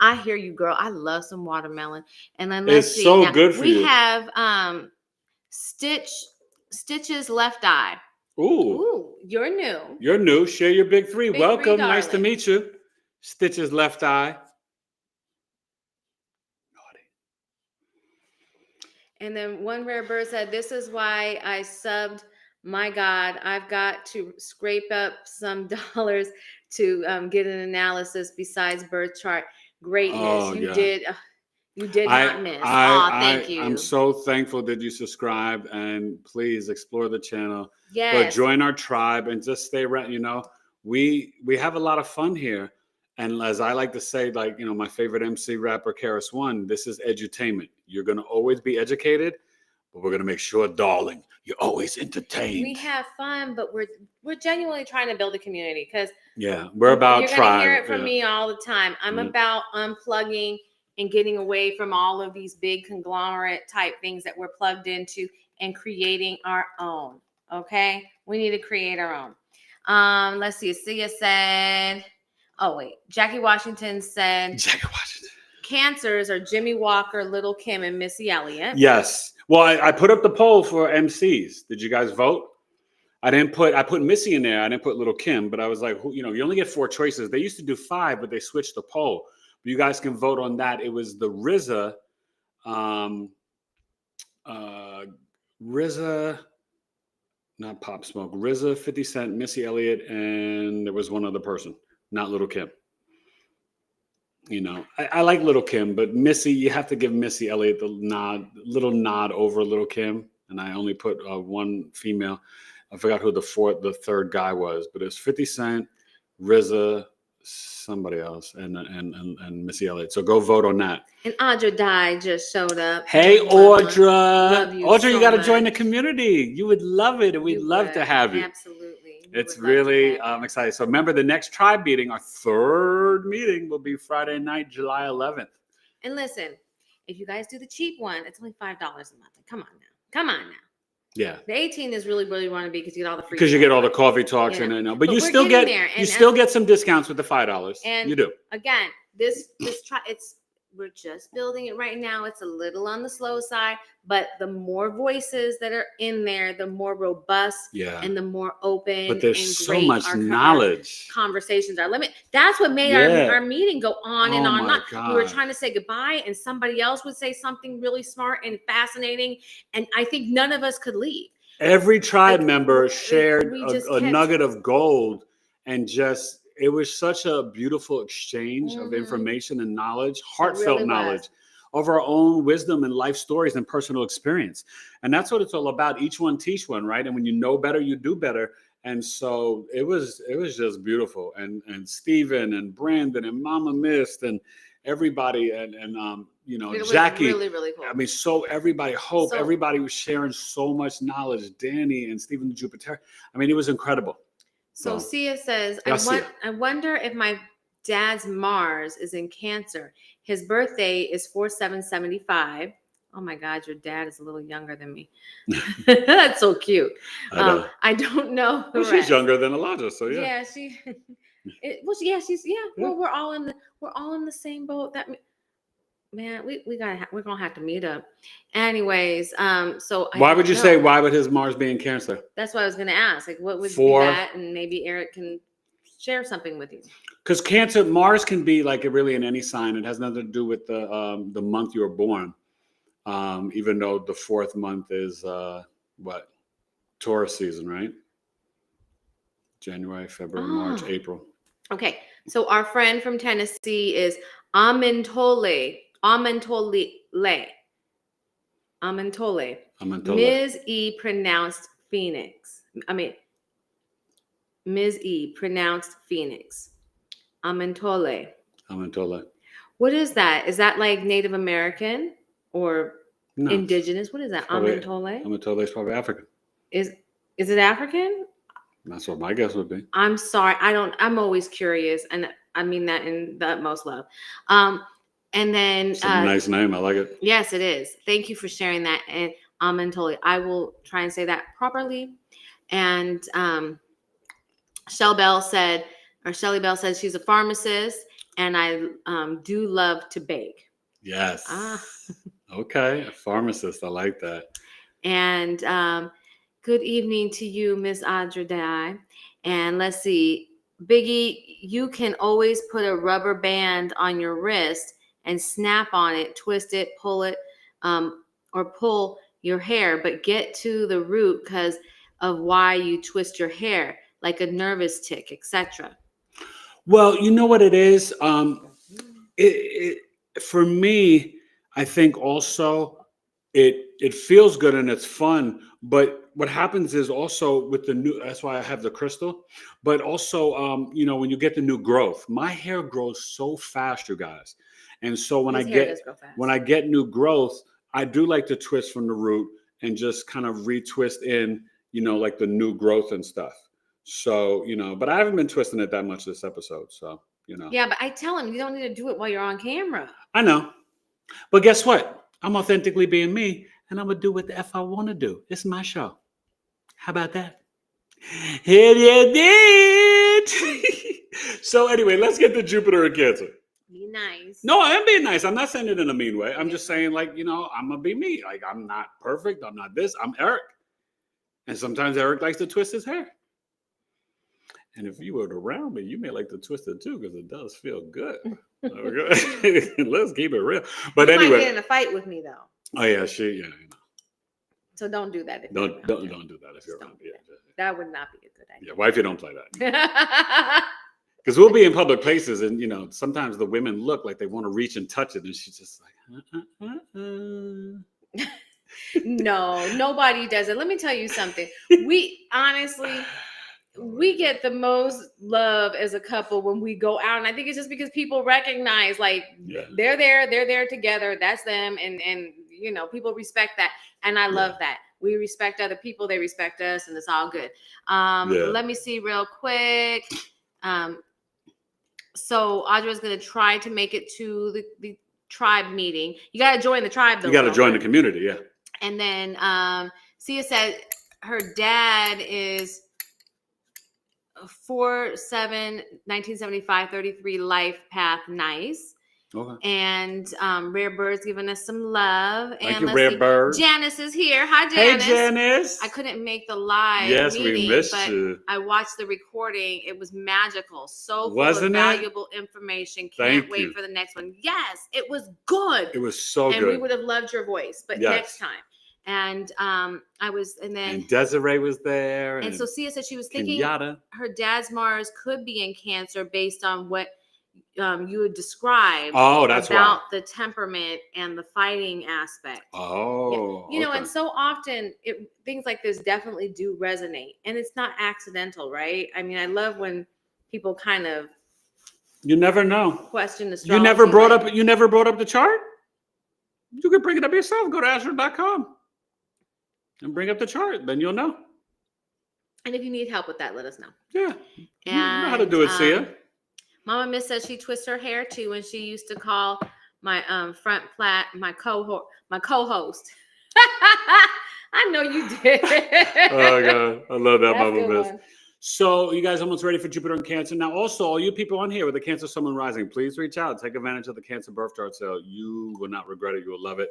I hear you, girl. I love some watermelon. And then let's see. So now, good for you. We have Stitch's left eye. Ooh, you're new. You're new. Share your big three. Big Welcome. three, nice to meet you. Stitch's left eye. Naughty. And then one rare bird said, "This is why I subbed. My God, I've got to scrape up some dollars to get an analysis besides birth chart. Greatness. You did. You did not miss. Thank you. I'm so thankful that you subscribed, and please explore the channel. Yes. But join our tribe and just stay around. You know, we have a lot of fun here. And as I like to say, like, you know, my favorite MC rapper, Karis One, this is edutainment. You're going to always be educated, but we're going to make sure, darling, you're always entertained. We have fun, but we're genuinely trying to build a community because we're about you're tribe. You're going to hear it from me all the time. I'm about unplugging and getting away from all of these big conglomerate type things that we're plugged into and creating our own. Okay, we need to create our own. Let's see. Sia said, "Oh wait, Jackie Washington said." Jackie Washington. Cancers are Jimmy Walker, Little Kim, and Missy Elliott. Yes. Well, I put up the poll for MCs. Did you guys vote? I put Missy in there. I didn't put Little Kim, but I was like, you know, you only get 4 choices. They used to do 5, but they switched the poll. You guys can vote on that. It was the RZA, not Pop Smoke, RZA, 50 Cent, Missy Elliott, and there was one other person, not Little Kim. You know, I like Little Kim, but Missy, you have to give Missy Elliott the little nod over Little Kim. And I only put one female. I forgot who the third guy was, but it was 50 Cent, RZA, somebody else, and Missy Elliott. So go vote on that. And Audra Dye just showed up. Hey, Audra. Love you Audra, so you got to much. join the community. You would love it, and we'd love to have you. Absolutely. It's really exciting. So remember, the next tribe meeting, our 3rd meeting, will be Friday night, July 11th. And listen, if you guys do the cheap one, it's only $5 a month. Come on now. Yeah. The 18 is really where you want to be because you get all the free. Because you get all the coffee talks but you still get some discounts with the $5. And you do. Again, we're just building it right now. It's a little on the slow side, but the more voices that are in there, the more robust and the more open. But there's so much knowledge. Conversations are limited. That's what made our meeting go on and on and on. God. We were trying to say goodbye, and somebody else would say something really smart and fascinating, and I think none of us could leave. Every tribe member shared a nugget of gold, and it was such a beautiful exchange of information and knowledge, heartfelt knowledge of our own wisdom and life stories and personal experience. And that's what it's all about. Each one teach one, right? And when you know better, you do better. And so it was just beautiful. And Stephen and Brandon and Mama Mist and everybody and you know, Jackie. Really, really cool. I mean, so everybody, everybody was sharing so much knowledge. Danny and Stephen the Jupiter. I mean, it was incredible. So Sia says, I wonder if my dad's Mars is in Cancer. His birthday is 4/7/75. Oh my God, your dad is a little younger than me. That's so cute. I don't know. Well, she's younger than Elijah, so yeah. Yeah, Well, we're all in the same boat. Man, we're gonna have to meet up. Anyways, so why would you say why would his Mars be in Cancer? That's what I was gonna ask. Like, what would be that? And maybe Eric can share something with you. Because Cancer, Mars can be like really in any sign. It has nothing to do with the month you were born. Even though the 4th month is Taurus season, right? January, February, March, April. Okay, So our friend from Tennessee is Amintole. Amintole. Ms. E pronounced Phoenix. Ms. E pronounced Phoenix. Amintole. What is that? Is that like Native American or indigenous? What is that? Amintole? Amintole is probably African. Is it African? That's what my guess would be. I'm sorry. I'm always curious, and I mean that in the utmost love. And then it's a nice name. I like it. Yes, it is. Thank you for sharing that. And Amintole. I will try and say that properly. And Shelly Bell said she's a pharmacist, and I do love to bake. Yes. Okay, a pharmacist. I like that. And good evening to you, Miss Adradai. And let's see, Biggie, you can always put a rubber band on your wrist and snap on it, twist it, pull it, or pull your hair, but get to the root because of why you twist your hair, like a nervous tick, etc. Well, you know what it is? For me, I think also it feels good and it's fun, but what happens is also with the new, that's why I have the crystal, but also, when you get the new growth, my hair grows so fast, you guys. And so when I get new growth, I do like to twist from the root and just kind of retwist in, like the new growth and stuff. So, but I haven't been twisting it that much this episode. So, Yeah, but I tell him you don't need to do it while you're on camera. I know. But guess what? I'm authentically being me, and I'm going to do what the F I want to do. It's my show. How about that? Hell yeah, did. So anyway, let's get to Jupiter and Cancer. Be nice. No, I am being nice. I'm not saying it in a mean way. I'm just saying, like, I'm going to be me. Like, I'm not perfect. I'm not this. I'm Eric. And sometimes Eric likes to twist his hair. And if you were around me, you may like to twist it too, because it does feel good. Okay. Let's keep it real. But you anyway, might get in a fight with me though. Oh yeah, So don't do that. Don't do that if you're around me. That would not be a good idea. Yeah, wifey, don't play that. Because we'll be in public places, and sometimes the women look like they want to reach and touch it, and she's just like, No, nobody does it. Let me tell you something. We get the most love as a couple when we go out. And I think it's just because people recognize they're there together. That's them. And people respect that. And I love that. We respect other people. They respect us, and it's all good. Let me see real quick. So Audra's going to try to make it to the tribe meeting. You got to join the tribe though. You got to join the community. Yeah. And then Sia said her dad is 4/7/1975, 33 life path. Nice. Okay. And Rare Bird's giving us some love. Thank you, Rare Bird. Janice is here. Hi, Janice. Hey, Janice. I couldn't make the live we meeting, missed but you. I watched the recording. It was magical. So full Wasn't of valuable information. Can't wait for the next one. Yes, it was good. It was so good. And we would have loved your voice, but next time. And and Desiree was there. And so Sia said she was thinking her dad's Mars could be in Cancer based on what you had described about the temperament and the fighting aspect. Oh, yeah. And so often things like this definitely do resonate, and it's not accidental, right? I mean, I love when people kind of never know question astrology. You never brought up the chart. You can bring it up yourself. Go to astro.com and bring up the chart. Then you'll know. And if you need help with that, let us know. Yeah, you know how to do it, Sia. Mama Miss says she twists her hair too, and she used to call my front flat my co-host. I know you did. Oh God, I love that, Mama Miss. So you guys almost ready for Jupiter and Cancer. Now also, all you people on here with the Cancer Sun Moon Rising, please reach out. Take advantage of the Cancer Birth Chart sale. You will not regret it. You will love it.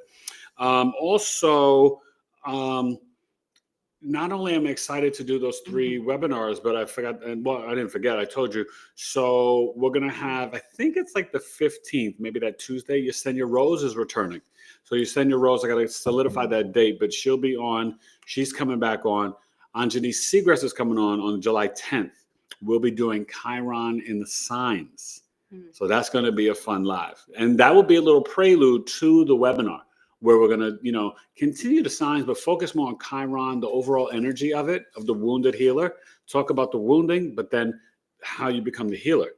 Not only am I excited to do those 3 webinars, but I forgot, I didn't forget, I told you. So we're going to have, I think it's like the 15th, maybe that Tuesday, Yesenia Rose is returning. So Yesenia Rose, I got to solidify that date, but she'll be on. She's coming back on. Anjani Seagrass is coming on July 10th. we'll be doing Chiron in the signs. Hmm. So that's going to be a fun live. And that will be a little prelude to the webinar where we're going to, continue the signs, but focus more on Chiron, the overall energy of it, of the wounded healer. Talk about the wounding, but then how you become the healer.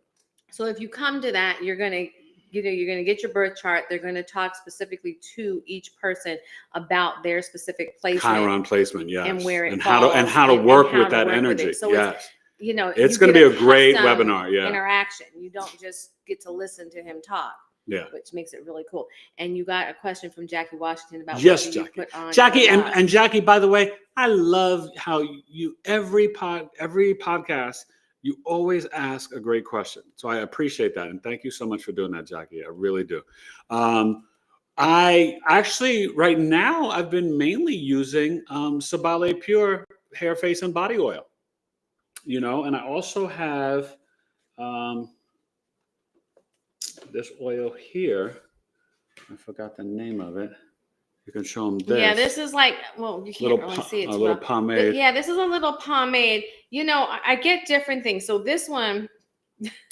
So if you come to that, you're going to get your birth chart. They're going to talk specifically to each person about their specific placement. Chiron placement, yes. And where it and falls. How to work with that energy. So yes. It's going to be a great webinar. Yeah. Interaction. You don't just get to listen to him talk. Yeah. Which makes it really cool. And you got a question from Jackie Washington about yes, what Jackie. You put on Jackie and Jackie, by the way, I love how you every podcast you always ask a great question. So I appreciate that. And thank you so much for doing that, Jackie. I really do. I actually, right now, I've been mainly using Sabale Pure hair, face, and body oil. And I also have this oil here. I forgot the name of it. You can show them this. Yeah, this is like, you can't really see it. A little pomade. Yeah, this is a little pomade. I get different things. So this one,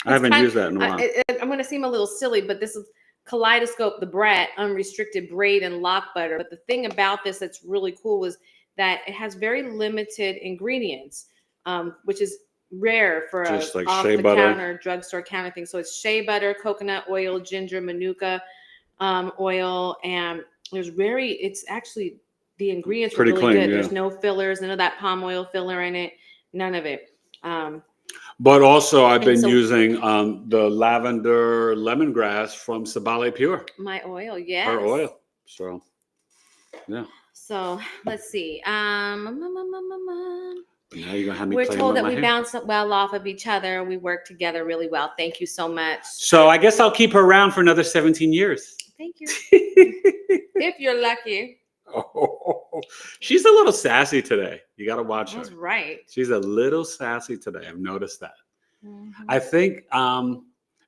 I haven't used that in a while. I'm going to seem a little silly, but this is Kaleidoscope, the Brat, unrestricted braid and lock butter. But the thing about this that's really cool is that it has very limited ingredients, which is rare for just like off shea the butter. Counter, drugstore counter thing. So it's shea butter, coconut oil, ginger, manuka oil, and it's actually the ingredients are really clean, good. yeah. There's no fillers, none of that palm oil filler in it, none of it. But also I've been using the lavender lemongrass from Sabale Pure. My oil, yes. Her oil. So, yeah. So let's see. Now you're gonna have me. We're told that we bounce well off of each other. We work together really well. Thank you so much. So I guess I'll keep her around for another 17 years. Thank you. If you're lucky. Oh, she's a little sassy today. You got to watch her. That's right. She's a little sassy today. I've noticed that. Mm-hmm. I think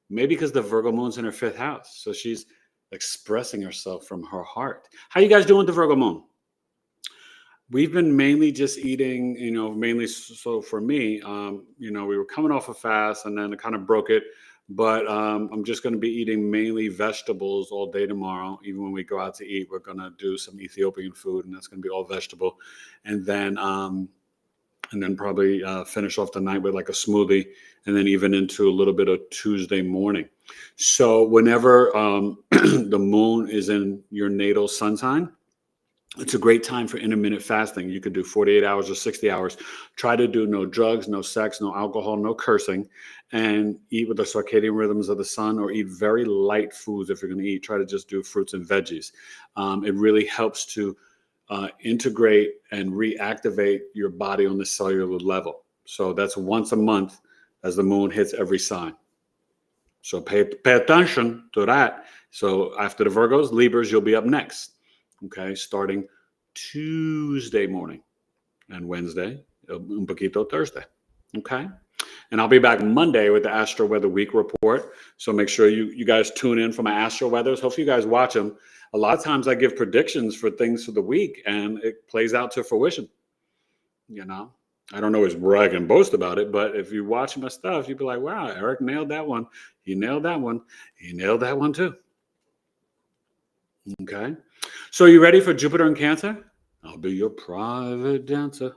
maybe because the Virgo moon's in her 5th house. So she's expressing herself from her heart. How you guys doing with the Virgo moon? We've been mainly just eating, mainly. So for me, we were coming off a fast and then it kind of broke it. But I'm just going to be eating mainly vegetables all day tomorrow. Even when we go out to eat, we're going to do some Ethiopian food, and that's going to be all vegetable. And then probably finish off the night with like a smoothie, and then even into a little bit of Tuesday morning. So whenever the moon is in your natal sun sign, it's a great time for intermittent fasting. You could do 48 hours or 60 hours. Try to do no drugs, no sex, no alcohol, no cursing, and eat with the circadian rhythms of the sun, or eat very light foods if you're going to eat. Try to just do fruits and veggies. It really helps to integrate and reactivate your body on the cellular level. So that's once a month as the moon hits every sign. So pay attention to that. So after the Virgos, Libras, you'll be up next. Okay, starting Tuesday morning and Wednesday, un poquito Thursday. Okay, and I'll be back Monday with the Astro Weather Week report. So make sure you guys tune in for my Astro Weathers. Hopefully you guys watch them. A lot of times I give predictions for things for the week and it plays out to fruition. I don't always brag and boast about it, but if you watch my stuff, you'd be like, wow, Eric nailed that one. He nailed that one. He nailed that one too. Okay. So you ready for Jupiter in Cancer? I'll be your private dancer.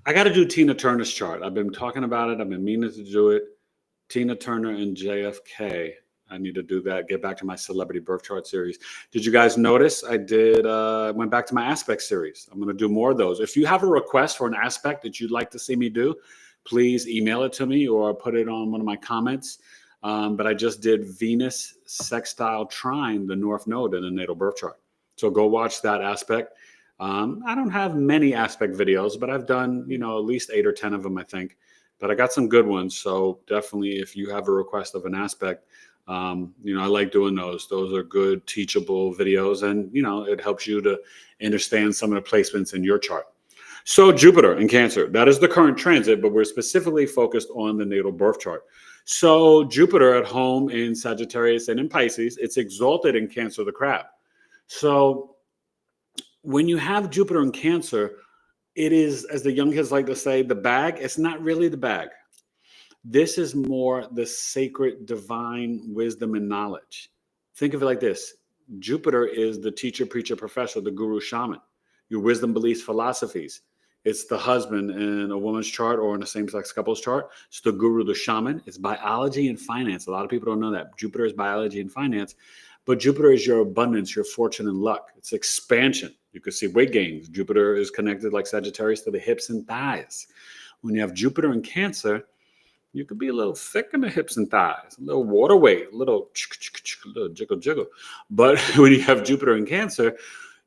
I got to do Tina Turner's chart. I've been talking about it. I've been meaning to do it. Tina Turner and JFK. I need to do that. Get back to my celebrity birth chart series. Did you guys notice I went back to my aspect series? I'm going to do more of those. If you have a request for an aspect that you'd like to see me do, please email it to me or put it on one of my comments. But I just did Venus sextile trine the North Node in the natal birth chart. So go watch that aspect. I don't have many aspect videos, but I've done, at least 8 or 10 of them, I think. But I got some good ones. So definitely if you have a request of an aspect, I like doing those. Those are good teachable videos. And, it helps you to understand some of the placements in your chart. So Jupiter in Cancer, that is the current transit, but we're specifically focused on the natal birth chart. So Jupiter at home in Sagittarius and in Pisces, it's exalted in Cancer, the crab. So when you have Jupiter in Cancer, it is, as the young kids like to say, the bag. It's not really the bag. This is more the sacred, divine wisdom and knowledge. Think of it like this. Jupiter is the teacher, preacher, professor, the guru, shaman. Your wisdom, beliefs, philosophies. It's the husband in a woman's chart or in a same-sex couple's chart. It's the guru, the shaman. It's biology and finance. A lot of people don't know that. Jupiter is biology and finance. But Jupiter is your abundance, your fortune and luck. It's expansion. You could see weight gains. Jupiter is connected like Sagittarius to the hips and thighs. When you have Jupiter in Cancer, you could be a little thick in the hips and thighs, a little water weight, a little jiggle, jiggle. But when you have Jupiter in Cancer,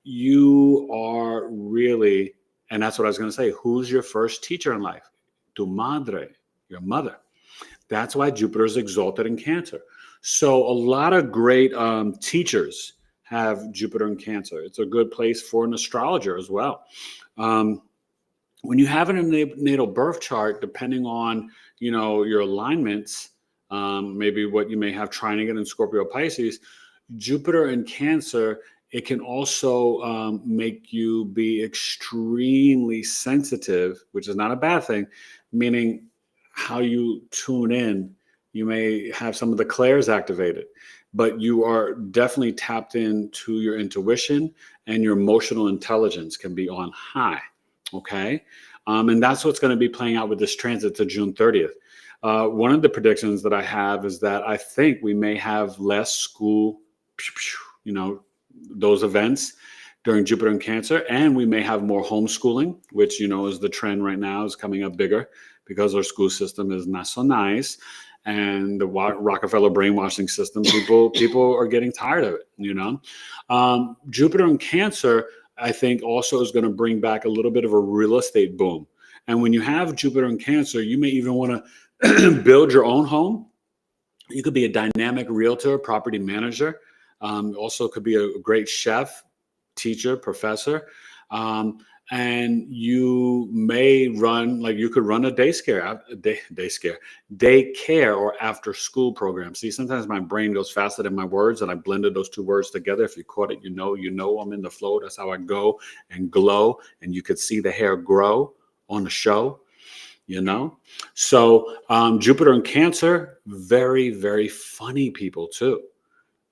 you are really, and that's what I was going to say, who's your first teacher in life? Tu madre, your mother. That's why Jupiter is exalted in Cancer. So a lot of great teachers have Jupiter in Cancer. It's a good place for an astrologer as well. When you have it in a natal birth chart, depending on, your alignments, maybe what you may have trine in Scorpio, Pisces, Jupiter in Cancer, it can also make you be extremely sensitive, which is not a bad thing, meaning how you tune in. You may have some of the clairs activated, but you are definitely tapped into your intuition, and your emotional intelligence can be on high. Okay. And that's what's going to be playing out with this transit to June 30th. One of the predictions that I have is that I think we may have less school, those events during Jupiter and Cancer, and we may have more homeschooling, which, is the trend right now, is coming up bigger because our school system is not so nice. And the Rockefeller brainwashing system, people are getting tired of it, Jupiter in Cancer, I think, also is going to bring back a little bit of a real estate boom. And when you have Jupiter in Cancer, you may even want to build your own home. You could be a dynamic realtor, property manager. Also could be a great chef, teacher, professor. And you may run, you could run a daycare or after school program. See, sometimes my brain goes faster than my words, and I blended those two words together. If you caught it, I'm in the flow. That's how I go and glow. And you could see the hair grow on the show, So Jupiter in Cancer, very, very funny people too.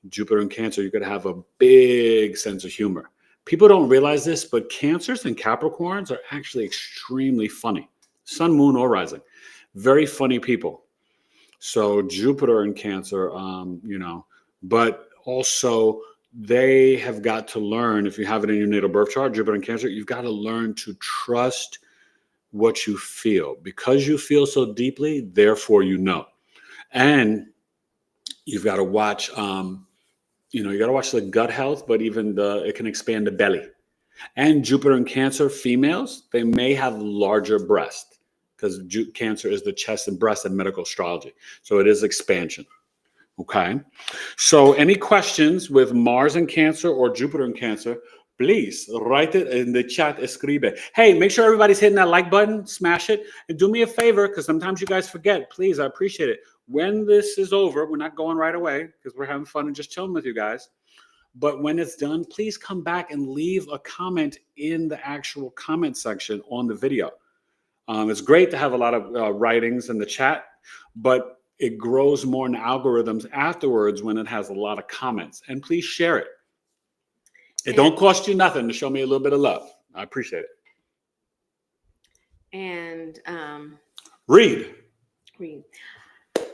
Jupiter in Cancer, you could have a big sense of humor. People don't realize this, but Cancers and Capricorns are actually extremely funny. Sun, moon, or rising. Very funny people. So Jupiter in Cancer, but also they have got to learn, if you have it in your natal birth chart, Jupiter in Cancer, you've got to learn to trust what you feel. Because you feel so deeply, therefore And you've got to watch, you got to watch the gut health, but even it can expand the belly. And Jupiter in Cancer, females, they may have larger breast because Cancer is the chest and breast in medical astrology. So it is expansion. Okay. So any questions with Mars in Cancer or Jupiter in Cancer, please write it in the chat. Escribe. Hey, make sure everybody's hitting that like button, smash it, and do me a favor, because sometimes you guys forget. Please, I appreciate it. When this is over, we're not going right away because we're having fun and just chilling with you guys. But when it's done, please come back and leave a comment in the actual comment section on the video. It's great to have a lot of writings in the chat, but it grows more in the algorithms afterwards when it has a lot of comments. And please share it. It don't cost you nothing to show me a little bit of love. I appreciate it. And read.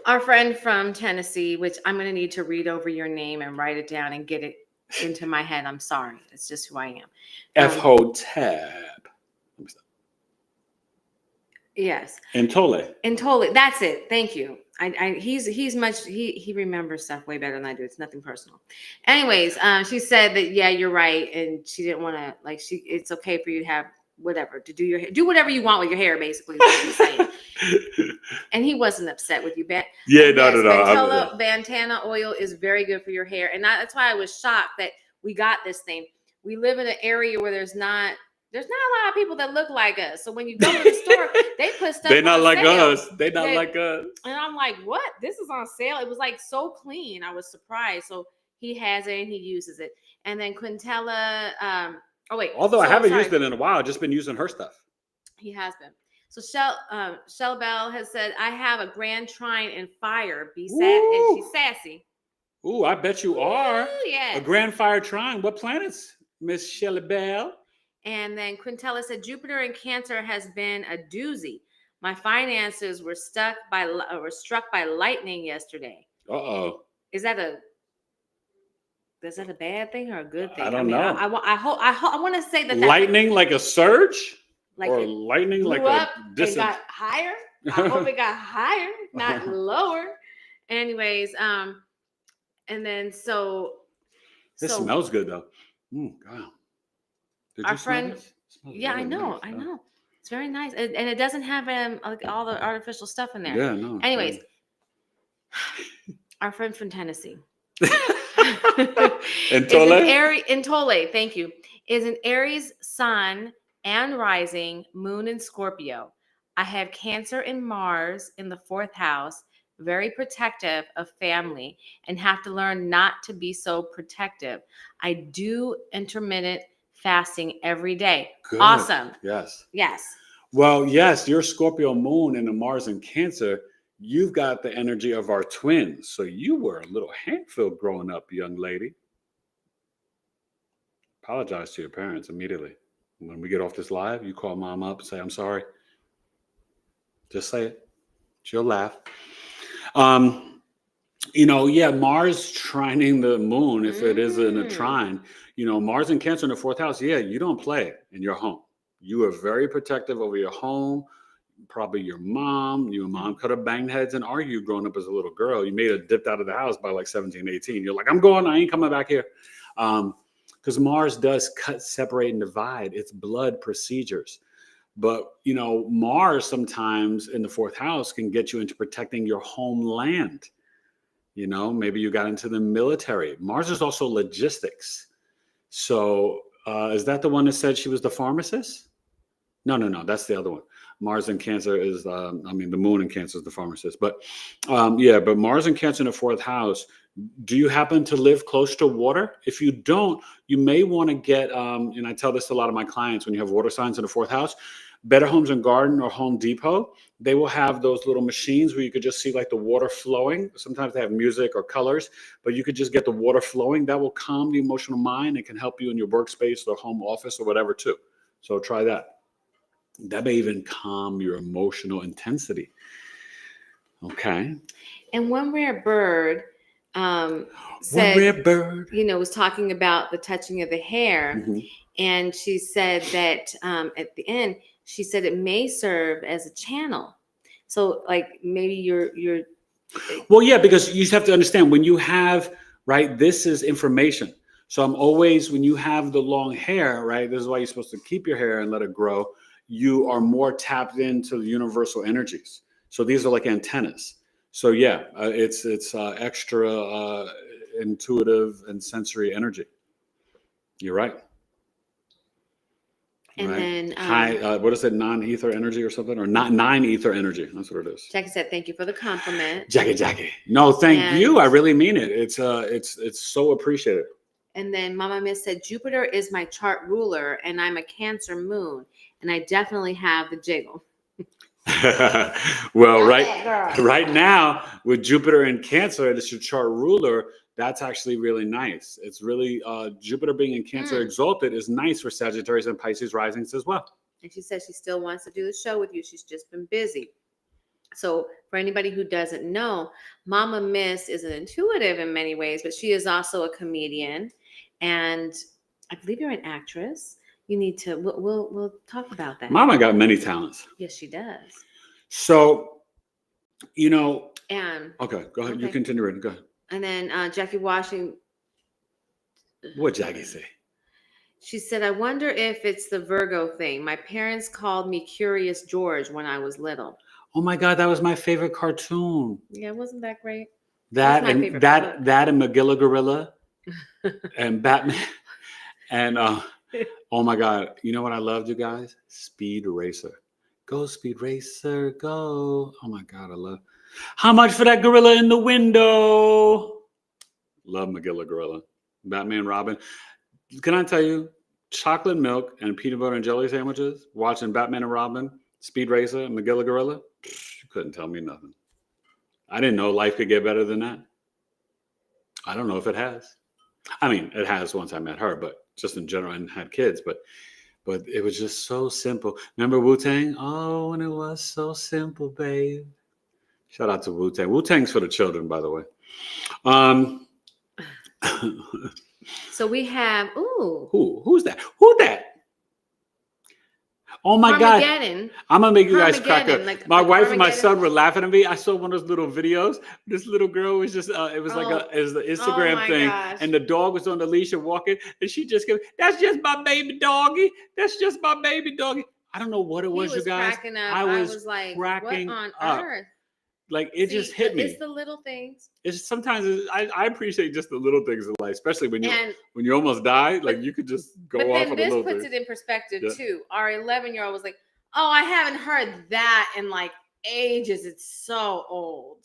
Our friend from Tennessee, which I'm going to need to read over your name and write it down and get it into my head. I'm sorry. It's just who I am. F-Hotep. Yes. Intole. That's it. Thank you. He remembers stuff way better than I do. It's nothing personal. Anyways, she said that, yeah, you're right. And she didn't want to, it's okay for you to have whatever, to do your hair, do whatever you want with your hair, basically. Is what she's saying. And he wasn't upset with you, Ben. Yeah, no. Bandana oil is very good for your hair. And that's why I was shocked that we got this thing. We live in an area where there's not a lot of people that look like us. So when you go to the store, they put stuff They're not on like sale. us. They're not like us. And I'm like, what? This is on sale. It was so clean. I was surprised. So he has it and he uses it. And then Quintella, I haven't used it in a while, I've just been using her stuff. He has been. So Shell Bell has said, I have a grand trine in fire. Be sad, and Ooh. she's sassy. Ooh, I bet you are. Ooh, yes. A grand fire trine. What planets, Miss Shelley Bell? And then Quintella said, Jupiter in Cancer has been a doozy. My finances were struck by lightning yesterday. Uh-oh. Is that a bad thing or a good thing? I don't know. I want to say that lightning like a surge, like or it lightning blew like up a and got higher. I hope it got higher, not lower. Anyways, and then This smells good though. God. Did our you smell friend, this? yeah, I know. It's very nice, and it doesn't have like all the artificial stuff in there. Yeah, no. Anyways, our friend from Tennessee. And Tole? In Tole, thank you. Is an Aries sun and rising, moon in Scorpio. I have Cancer in Mars in the 4th house, very protective of family, and have to learn not to be so protective. I do intermittent fasting every day. Good. Awesome. Yes. Yes. Well, yes, your Scorpio moon and a Mars in Cancer, you've got the energy of our twins. So you were a little handful growing up, young lady. Apologize to your parents immediately. When we get off this live, you call mom up and say, I'm sorry. Just say it. She'll laugh. Mars trining the moon, if it is in a trine, Mars and Cancer in the 4th house, you don't play in your home. You are very protective over your home. Probably your mom. You and mom could have banged heads and argued growing up as a little girl. You made her dipped out of the house by like 17, 18. You're like, I'm going, I ain't coming back here. Because Mars does cut, separate, and divide. It's blood procedures. But, Mars sometimes in the 4th house can get you into protecting your homeland. Maybe you got into the military. Mars is also logistics. So is that the one that said she was the pharmacist? No. That's the other one. Mars in Cancer is, the moon in Cancer is the pharmacist. But but Mars in Cancer in the 4th house. Do you happen to live close to water? If you don't, you may want to get, and I tell this to a lot of my clients, when you have water signs in the 4th house, Better Homes and Garden or Home Depot, they will have those little machines where you could just see like the water flowing. Sometimes they have music or colors, but you could just get the water flowing. That will calm the emotional mind. It can help you in your workspace or home office or whatever too. So try that. That may even calm your emotional intensity. Okay. And One Rare Bird said, One Rare Bird, was talking about the touching of the hair. Mm-hmm. And she said that at the end, she said it may serve as a channel. So like maybe you're. Well, yeah, because you have to understand when you have, right, this is information. So I'm always, when you have the long hair, right, this is why you're supposed to keep your hair and let it grow. You are more tapped into the universal energies. So these are like antennas. So yeah, it's extra intuitive and sensory energy. You're right. And then high, what is it? Non-ether energy or something, or not 9-ether energy? That's what it is. Jackie said, "Thank you for the compliment." Jackie. No, thank you. I really mean it. It's so appreciated. And then Mama Miss said, "Jupiter is my chart ruler, and I'm a Cancer moon, and I definitely have the jiggle." Well, right now with Jupiter in Cancer, it's your chart ruler. That's actually really nice. It's really Jupiter being in Cancer exalted is nice for Sagittarius and Pisces risings as well. And she says she still wants to do the show with you. She's just been busy. So for anybody who doesn't know, Mama Miss is an intuitive in many ways, but she is also a comedian, and I believe you're an actress. You need to. We'll talk about that. Mama got many talents. Yes, she does. So, And okay, go ahead. Okay. You continue reading. Go ahead. And then Jackie Washington. What'd Jackie say? She said, "I wonder if it's the Virgo thing. My parents called me Curious George when I was little." Oh my God, that was my favorite cartoon. Yeah, wasn't that great? That and Magilla Gorilla and Batman and oh my God, you know what I loved, you guys? Speed Racer. Go Speed Racer, go. Oh my God, I love. How much for that gorilla in the window? Love Magilla Gorilla. Batman, Robin. Can I tell you, chocolate milk and peanut butter and jelly sandwiches, watching Batman and Robin, Speed Racer, Magilla Gorilla. You couldn't tell me nothing. I didn't know life could get better than that. I don't know if it has. I mean, it has once I met her, but just in general, and had kids. But it was just so simple. Remember Wu-Tang? Oh, and it was so simple, babe. Shout out to Wu-Tang. Wu-Tang's for the children, by the way. So we have Who's that? Who that? Oh my God. Armageddon. I'm gonna make you guys crack up. Like, My like wife and my Armageddon. son were laughing at me. I saw one of those little videos. This little girl was just it was like it was the Instagram thing. Gosh. And the dog was on the leash and walking, and she just goes, "That's just my baby doggy. That's just my baby doggy." I don't know what it was, you guys. Cracking up. I was like, cracking what on up. earth? Like it just hit me. It's the little things. It's sometimes I appreciate just the little things in life, especially when you almost die. Like you could just go off on the little things. But then this puts it in perspective too. Our 11-year-old was like, "Oh, I haven't heard that in like ages. It's so old."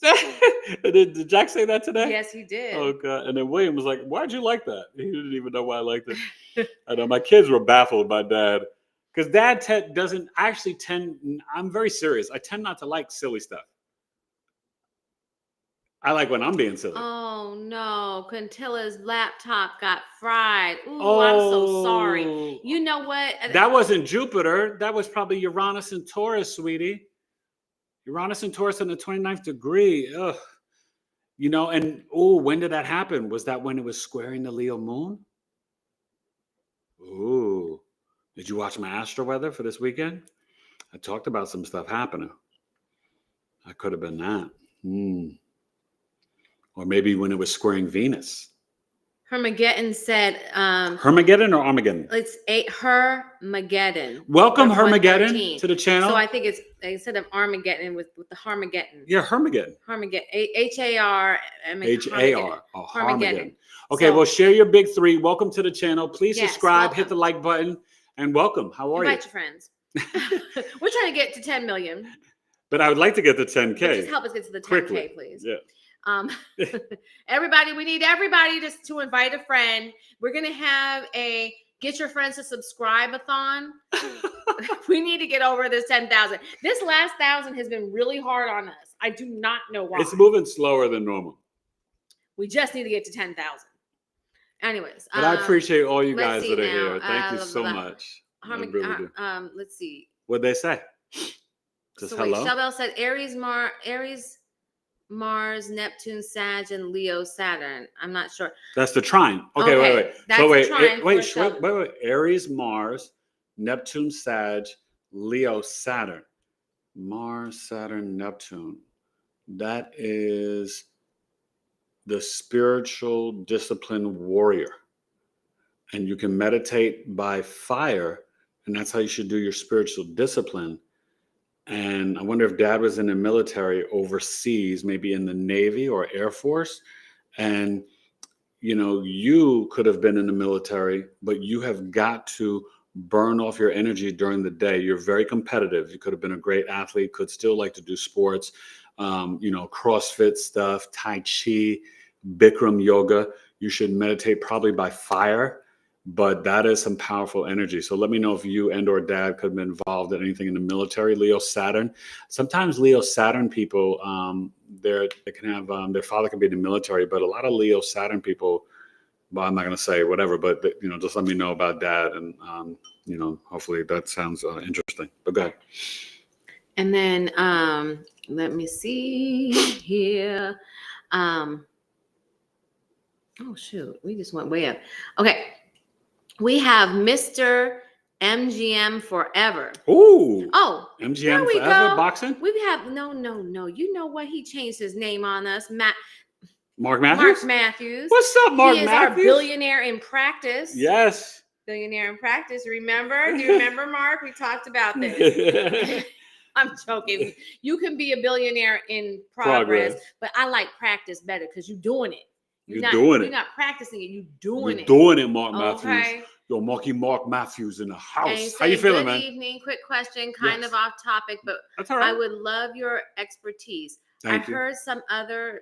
Did Jack say that today? Yes, he did. Oh God! And then William was like, "Why'd you like that?" He didn't even know why I liked it. I know my kids were baffled by Dad because Dad doesn't actually tend. I'm very serious. I tend not to like silly stuff. I like when I'm being silly. Oh no, Quintilla's laptop got fried. Ooh, I'm so sorry. You know what? That wasn't Jupiter. That was probably Uranus and Taurus, sweetie. Uranus and Taurus in the 29th degree. Ugh. You know, and when did that happen? Was that when it was squaring the Leo moon? Ooh. Did you watch my astro weather for this weekend? I talked about some stuff happening. I could have been that. Or maybe when it was squaring Venus. Hermageddon said... Hermageddon or Armageddon? It's Hermageddon. Welcome, Hermageddon, to the channel. So I think it's instead of Armageddon with the Harmageddon. Yeah, Hermageddon. Harmageddon. H-A-R. H-A-R. Harmageddon. Okay, well, share your big three. Welcome to the channel. Please subscribe, hit the like button, and welcome. How are you? Invite your friends. We're trying to get to 10 million. But I would like to get to 10K. But just help us get to the 10K, quickly. Please. Yeah. Everybody, we need everybody to invite a friend. We're gonna have a get your friends to subscribe-a-thon. We need to get over this 10,000. This last 1,000 has been really hard on us. I do not know why. It's moving slower than normal. We just need to get to 10,000. Anyways, but I appreciate all you guys that are here. Thank you so much. Let's see. What'd they say? Just hello. Shabelle said Aries, Mars, Neptune, Sag, and Leo, Saturn. I'm not sure. That's the trine. Okay, wait. That's wait. Aries, Mars, Neptune, Sag, Leo, Saturn. Mars, Saturn, Neptune. That is the spiritual discipline warrior. And you can meditate by fire, and that's how you should do your spiritual discipline. And I wonder if Dad was in the military overseas, maybe in the Navy or Air Force. And, you could have been in the military, but you have got to burn off your energy during the day. You're very competitive. You could have been a great athlete, could still like to do sports, CrossFit stuff, Tai Chi, Bikram yoga. You should meditate probably by fire. But that is some powerful energy. So let me know if you and or Dad could have been involved in anything in the military. Leo, Saturn. Sometimes Leo, Saturn people, they can have their father can be in the military, but a lot of Leo, Saturn people. Well, I'm not going to say whatever, but just let me know about Dad, and hopefully that sounds interesting. But go ahead. And then let me see here. Oh shoot, we just went way up. Okay. We have Mr. MGM Forever. Ooh. Oh, MGM Forever boxing? We have no. You know what? He changed his name on us. Mark Matthews? Mark Matthews. What's up, Mark Matthews? He is our billionaire in practice. Yes. Billionaire in practice. Remember? Do you remember, Mark? We talked about this. I'm joking. You can be a billionaire in progress. But I like practice better because you're doing it. You're not practicing it. You're doing it. You're doing it, Mark Matthews. Yo, Mark Matthews in the house. How you feeling, man? Good evening. Quick question, kind of off topic, but that's all right. I would love your expertise. Thank you. Heard some other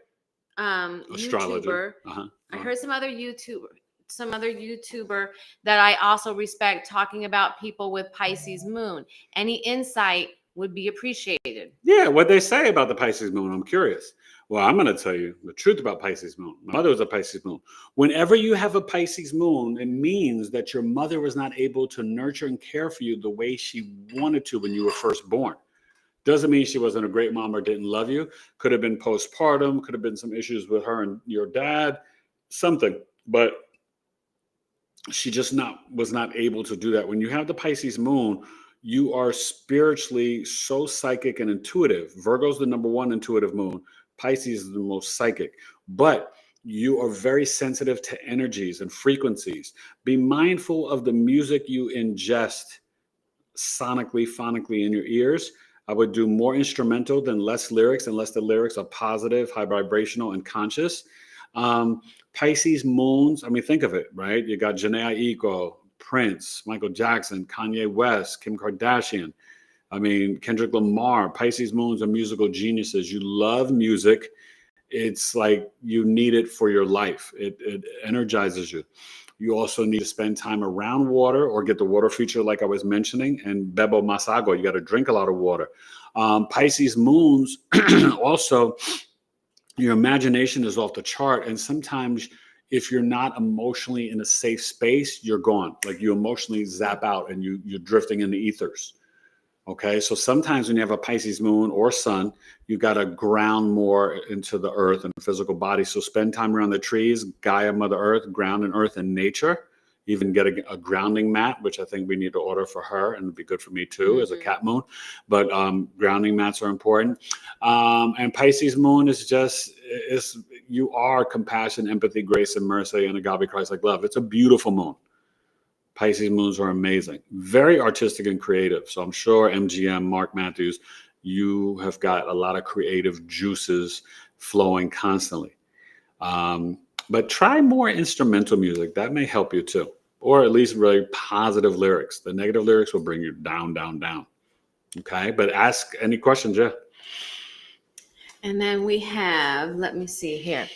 YouTuber. I heard some other YouTuber that I also respect talking about people with Pisces moon. Any insight would be appreciated. Yeah, what they say about the Pisces moon, I'm curious. Well, I'm going to tell you the truth about Pisces moon. My mother was a Pisces moon. Whenever you have a Pisces moon, it means that your mother was not able to nurture and care for you the way she wanted to when you were first born. Doesn't mean she wasn't a great mom or didn't love you. Could have been postpartum, could have been some issues with her and your dad, something. But she just was not able to do that. When you have the Pisces moon, you are spiritually so psychic and intuitive. Virgo's the number one intuitive moon. Pisces is the most psychic. But you are very sensitive to energies and frequencies. Be mindful of the music you ingest sonically, phonically in your ears. I would do more instrumental than less lyrics, unless the lyrics are positive, high vibrational, and conscious. Pisces moons, I mean, think of it, right? You got Janae Eiko, Prince, Michael Jackson, Kanye West, Kim Kardashian. I mean, Kendrick Lamar. Pisces moons are musical geniuses. You love music. It's like you need it for your life. It energizes you. You also need to spend time around water or get the water feature like I was mentioning. And bebo más agua, you got to drink a lot of water. Pisces moons also, your imagination is off the chart. And sometimes if you're not emotionally in a safe space, you're gone. Like you emotionally zap out and you're drifting in the ethers. Okay, so sometimes when you have a Pisces moon or sun, you got to ground more into the earth and the physical body. So spend time around the trees, Gaia, Mother Earth, ground in earth and nature. Even get a grounding mat, which I think we need to order for her, and it'd be good for me too as a cat moon. But grounding mats are important. And Pisces moon is just, you are compassion, empathy, grace, and mercy, and agape, Christ-like love. It's a beautiful moon. Pisces moons are amazing, very artistic and creative. So I'm sure MGM, Mark Matthews, you have got a lot of creative juices flowing constantly. But try more instrumental music. That may help you too. Or at least really positive lyrics. The negative lyrics will bring you down, down, down. Okay, but ask any questions, yeah. And then we have, let me see here.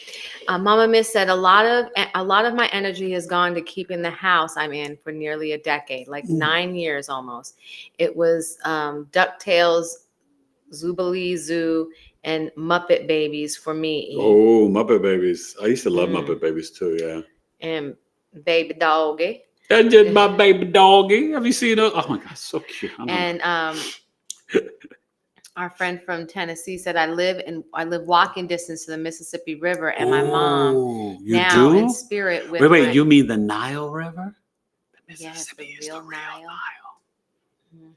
Mama Miss said a lot of my energy has gone to keeping the house I'm in for nearly a decade, like 9 years almost. It was DuckTales, Zoobilee Zoo, and Muppet Babies for me. Oh, Muppet Babies. I used to love Muppet Babies too, yeah. And Baby Doggy. That's just my baby doggy. Have you seen her? Oh my God, so cute. And our friend from Tennessee said, I live walking distance to the Mississippi River, and my mom now in spirit with Wait, you mean the Nile River? The Mississippi is the real Nile.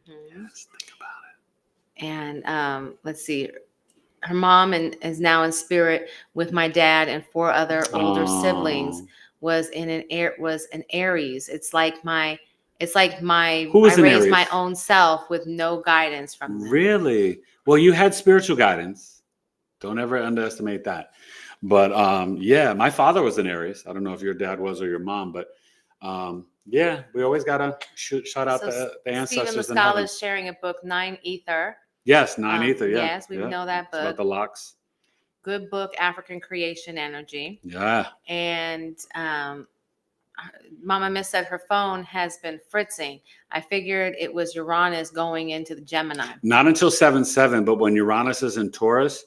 Yes, think about it. And let's see, her mom is now in spirit with my dad and 4 other older siblings. Was an Aries. It's like I raised my own self with no guidance from them. Really? Well, you had spiritual guidance. Don't ever underestimate that. But yeah, my father was an Aries. I don't know if your dad was or your mom, but yeah, we always gotta shout out the ancestors. Stephen Muscala is sharing a book, 9 Ether. Yes, 9 Ether. Yeah. Yes, we know that book. It's about the locks. Good book, African Creation Energy. Yeah. And Mama Miss said her phone has been fritzing. I figured it was Uranus going into the Gemini. Not until 7/7, but when Uranus is in Taurus,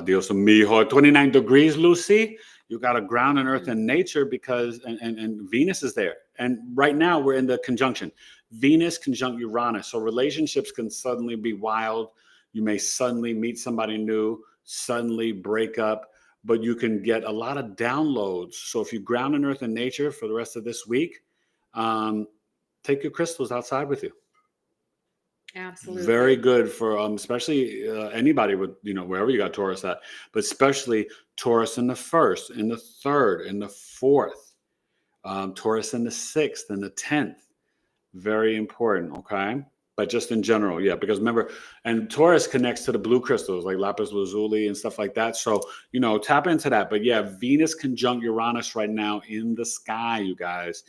Dios mío, 29 degrees, Lucy, you got to ground in earth and nature because, and Venus is there. And right now we're in the conjunction. Venus conjunct Uranus. So relationships can suddenly be wild. You may suddenly meet somebody new, suddenly break up, but you can get a lot of downloads. So if you ground in earth and nature for the rest of this week, take your crystals outside with you. Absolutely. Very good for especially anybody with, wherever you got Taurus at, but especially Taurus in the 1st, in the 3rd, in the 4th, Taurus in the 6th, and the 10th. Very important, okay? But just in general, yeah, because remember, and Taurus connects to the blue crystals like lapis lazuli and stuff like that. So, tap into that. But yeah, Venus conjunct Uranus right now in the sky, you guys.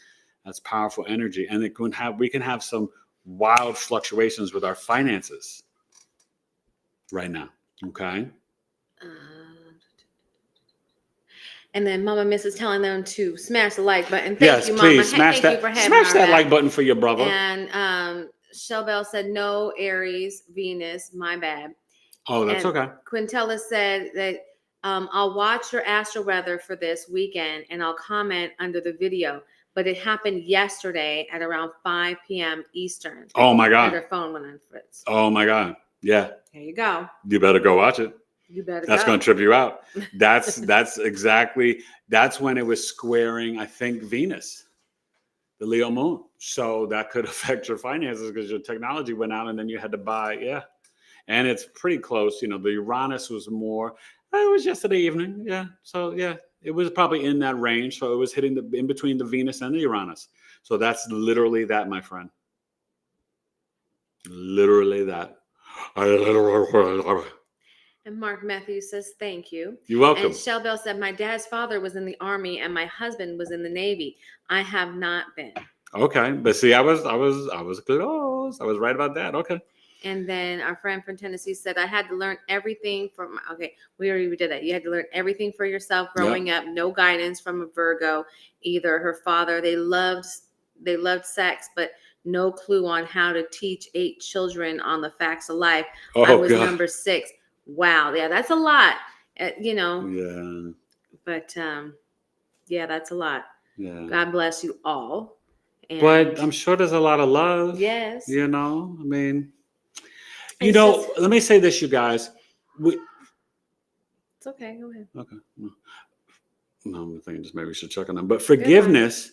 That's powerful energy. And we can have some wild fluctuations with our finances right now, okay? And then Mama Miss is telling them to smash the like button. Thank you, Mama. Please, smash that like button for your brother. And Bell said no, Aries, Venus, my bad. Oh, that's And okay. Quintella said that I'll watch your astro weather for this weekend and I'll comment under the video. But it happened yesterday at around 5 p.m. Eastern. Oh my And God. her phone went on Fritz. Oh my God. Yeah. There you go. You better go watch it. You better That's go. going to trip you out. That's exactly, that's when it was squaring, I think, Venus, the Leo moon. So that could affect your finances because your technology went out and then you had to buy. Yeah. And it's pretty close. You know, the Uranus was more, it was yesterday evening. Yeah. So yeah, it was probably in that range. So it was hitting in between the Venus and the Uranus. So that's literally that, my friend. Literally that. And Mark Matthews says, thank you. You're welcome. And Bell said, my dad's father was in the Army and my husband was in the Navy. I have not been. Okay. But see, I was close. I was right about that. Okay. And then our friend from Tennessee said, I had to learn everything from, okay, we already did that. You had to learn everything for yourself growing up. No guidance from a Virgo, either. Her father, they loved sex, but no clue on how to teach 8 children on the facts of life. I was number 6. Wow. Yeah, that's a lot, you know. Yeah. But yeah, that's a lot. Yeah. God bless you all. And but I'm sure there's a lot of love. Yes. You know, I mean, you know, let me say this, you guys. It's okay. Go ahead. Okay. No, I'm thinking just maybe we should check on them. But forgiveness,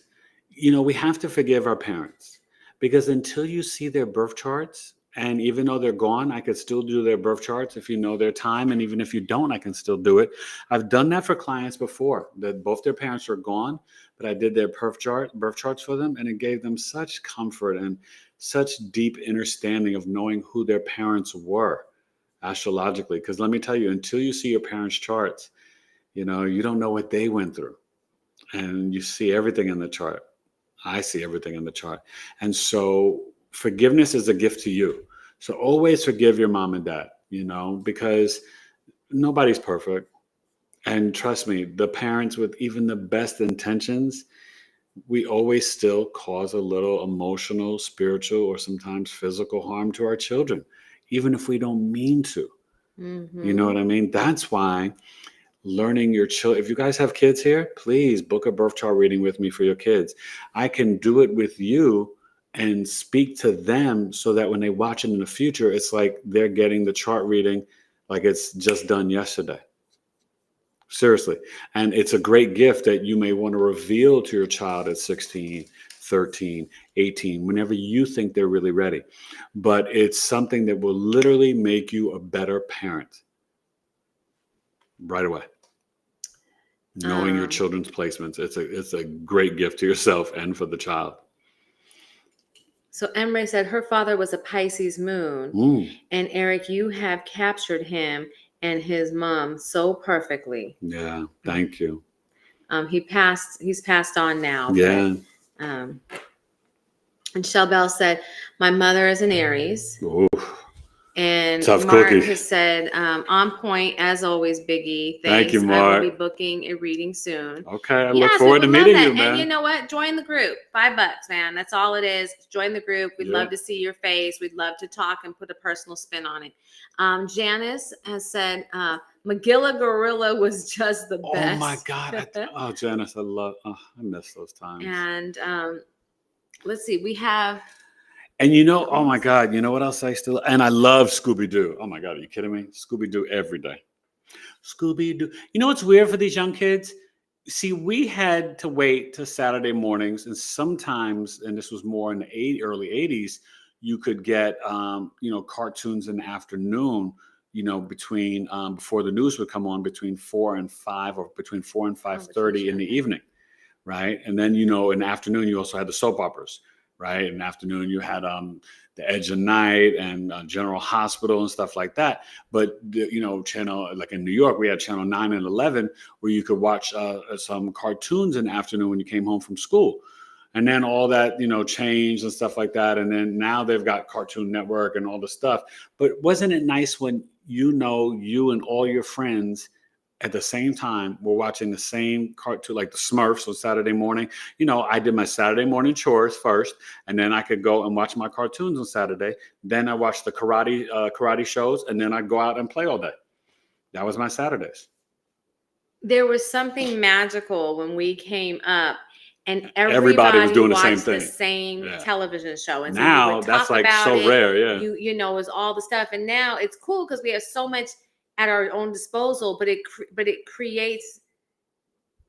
you know, we have to forgive our parents because until you see their birth charts, and even though they're gone, I could still do their birth charts if you know their time. And even if you don't, I can still do it. I've done that for clients before that both their parents are gone, but I did their birth charts for them. And it gave them such comfort and such deep understanding of knowing who their parents were astrologically. Because let me tell you, until you see your parents' charts, you know, you don't know what they went through. And you see everything in the chart. I see everything in the chart. And so forgiveness is a gift to you. So always forgive your mom and dad, you know, because nobody's perfect. And trust me, the parents with even the best intentions, we always still cause a little emotional, spiritual, or sometimes physical harm to our children, even if we don't mean to. Mm-hmm. You know what I mean? That's why learning your children, if you guys have kids here, please book a birth chart reading with me for your kids. I can do it with you and speak to them so that when they watch it in the future, it's like they're getting the chart reading like it's just done yesterday. Seriously. And it's a great gift that you may want to reveal to your child at 16, 13, 18, whenever you think they're really ready. But it's something that will literally make you a better parent right away. Knowing your children's placements, it's a great gift to yourself and for the child. So Emre said her father was a Pisces moon, and Eric, you have captured him and his mom so perfectly. Yeah, thank you. He's passed on now. Yeah. But, and Bell said, my mother is an Aries. Ooh. And Tough Mark cookie. has said, on point as always, Biggie. Thanks. Thank you, Mark. I will be booking a reading soon. Okay, I look forward to meeting you, man. And you know what? Join the group. $5, man. That's all it is. Join the group. We'd love to see your face. We'd love to talk and put a personal spin on it. Janice has said, Magilla Gorilla was just the best. Oh my God. Janice, I miss those times. And let's see, we have. And you know, oh my God, you know what else I still, and I love Scooby-Doo. Oh my God, are you kidding me? Scooby-Doo every day. Scooby-Doo. You know what's weird for these young kids? See, we had to wait till Saturday mornings, and sometimes, and this was more in the early 80s, you could get, cartoons in the afternoon, between, before the news would come on, between 4 and 5 or between 4 and 5:30 in the evening, right? And then, in the afternoon, you also had the soap operas. Right. In the afternoon, you had The Edge of Night and General Hospital and stuff like that. But, channel, like in New York, we had channel 9 and 11 where you could watch some cartoons in the afternoon when you came home from school. And then all that, changed and stuff like that. And then now they've got Cartoon Network and all the stuff. But wasn't it nice when you and all your friends at the same time, we're watching the same cartoon, like the Smurfs on Saturday morning. You know, I did my Saturday morning chores first, and then I could go and watch my cartoons on Saturday. Then I watched the karate shows, and then I'd go out and play all day. That was my Saturdays. There was something magical when we came up, and Everybody was doing the same watched the thing. same Yeah. television show. And so Now you would that's talk like about so it. rare. Yeah. You know, is all the stuff. And now it's cool because we have so much at our own disposal, but it creates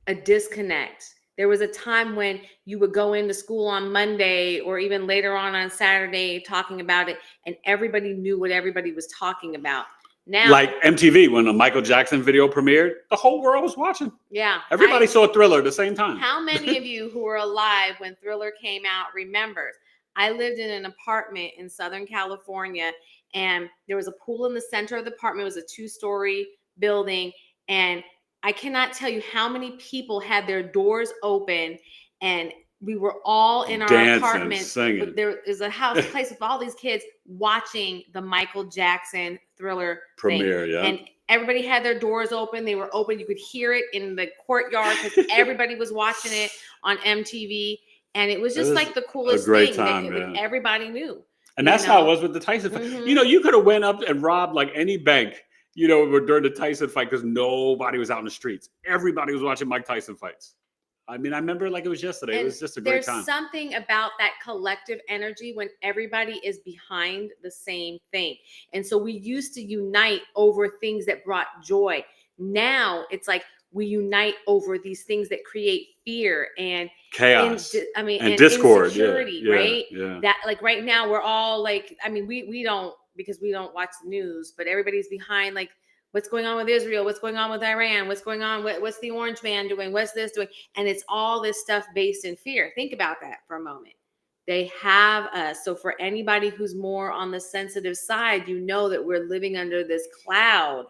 a disconnect. There was a time when you would go into school on Monday or even later on Saturday talking about it, and everybody knew what everybody was talking about. Now, like MTV, when a Michael Jackson video premiered, the whole world was watching. Yeah. Everybody saw Thriller at the same time. How many of you who were alive when Thriller came out remembers? I lived in an apartment in Southern California, and there was a pool in the center of the apartment. It was a 2-story building, and I cannot tell you how many people had their doors open, and we were all in our apartment. Singing. There is a place with all these kids watching the Michael Jackson Thriller premiere. Yeah. And everybody had their doors open. They were open. You could hear it in the courtyard because everybody was watching it on MTV. And it was just like the coolest thing that everybody knew. And that's how it was with the Tyson fight. Mm-hmm. You know, you could have went up and robbed like any bank, you know, during the Tyson fight because nobody was out in the streets. Everybody was watching Mike Tyson fights. I mean, I remember like it was yesterday. And it was just a great time. There's something about that collective energy when everybody is behind the same thing. And so we used to unite over things that brought joy. Now it's like we unite over these things that create fear and chaos. And discord, insecurity, right? Yeah. That like right now we're all like, I mean, we don't, because we don't watch the news, but everybody's behind like, what's going on with Israel? What's going on with Iran? What's going on? What's the orange man doing? What's this doing? And it's all this stuff based in fear. Think about that for a moment. They have us. So for anybody who's more on the sensitive side, you know that we're living under this cloud.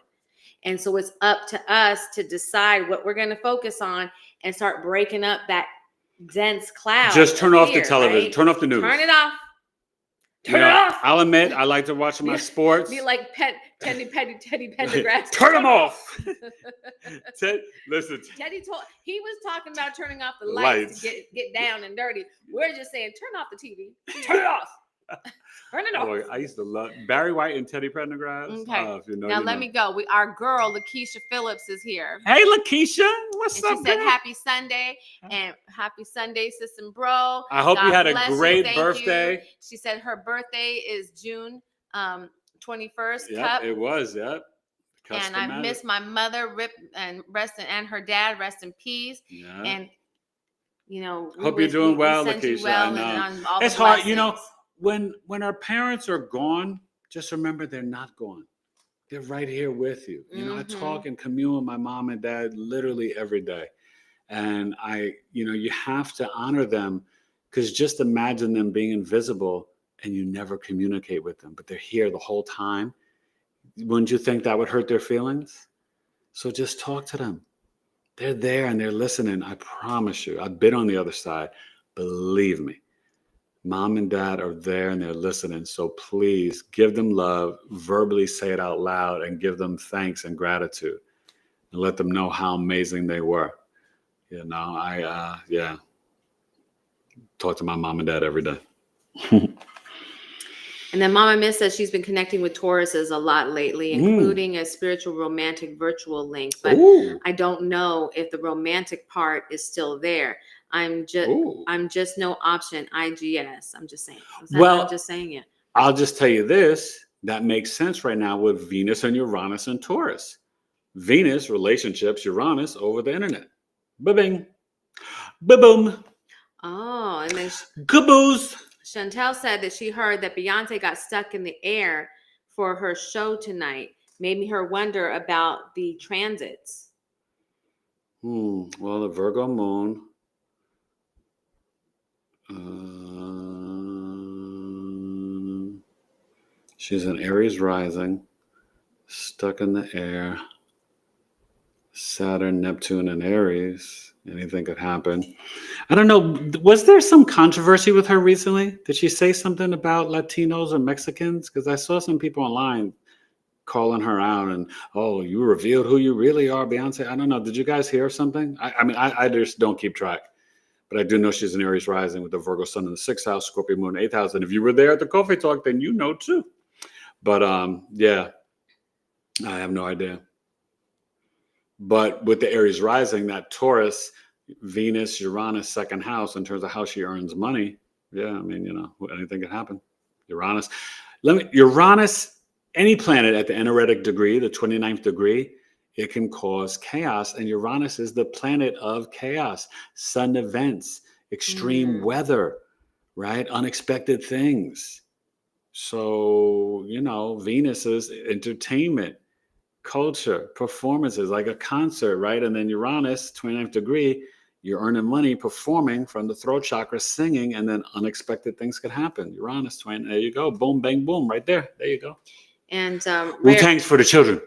And so it's up to us to decide what we're going to focus on and start breaking up that dense cloud. Just turn off the television. Right? Turn off the news. Turn it off. Turn it off. I'll admit, I like to watch my sports. Be like Teddy Pendergrass. Turn them off. Listen. Teddy he was talking about turning off the lights to get down and dirty. We're just saying, turn off the TV. Turn it off. Turn it off. Boy, I used to love Barry White and Teddy Pendergrass. Okay. Now let me go. Our girl, Lakeisha Phillips, is here. Hey, Lakeisha. What's up, She said happy Sunday and happy Sunday, sis and bro. I hope you had a great birthday. You. She said her birthday is June 21st. Yeah, it was. Yep. And I miss my mother, and her dad, rest in peace. Yeah. And you know, hope you're doing well, Lakeisha. Well, I know. It's hard, you know. When our parents are gone, just remember they're not gone. They're right here with you. You know, I talk and commune with my mom and dad literally every day. And you have to honor them, because just imagine them being invisible and you never communicate with them, but they're here the whole time. Wouldn't you think that would hurt their feelings? So just talk to them. They're there and they're listening. I promise you. I've been on the other side. Believe me. Mom and dad are there and they're listening. So please give them love, verbally say it out loud, and give them thanks and gratitude, and let them know how amazing they were. You know, talk to my mom and dad every day. And then Mama Miss says she's been connecting with Tauruses a lot lately, including a spiritual romantic virtual link. But I don't know if the romantic part is still there. I'm just no option. IGS. I'm just saying. I'm just saying it. I'll just tell you this. That makes sense right now with Venus and Uranus and Taurus. Venus, relationships, Uranus over the internet. Ba-bing. Ba-boom. Oh, and then caboose. Chantel said that she heard that Beyonce got stuck in the air for her show tonight. Made her wonder about the transits. Well, the Virgo moon. She's an Aries rising, stuck in the air. Saturn, Neptune, and Aries. Anything could happen. I don't know. Was there some controversy with her recently? Did she say something about Latinos or Mexicans? Because I saw some people online calling her out and, oh, you revealed who you really are, Beyonce. I don't know. Did you guys hear something? I mean, I just don't keep track. But I do know she's an Aries rising with the Virgo sun in the 6th house, Scorpio moon 8th house. And if you were there at the coffee talk, then you know too. But yeah, I have no idea. But with the Aries rising, that Taurus, Venus, Uranus, 2nd house in terms of how she earns money. Yeah, I mean, anything can happen. Uranus, any planet at the anaretic degree, the 29th degree, it can cause chaos. And Uranus is the planet of chaos, sudden events, extreme weather, right? Unexpected things. So, Venus is entertainment, culture, performances, like a concert, right? And then Uranus, 29th degree, you're earning money performing from the throat chakra, singing, and then unexpected things could happen. Uranus, there you go. Boom, bang, boom, right there. There you go. And Wu-Tang's for the children.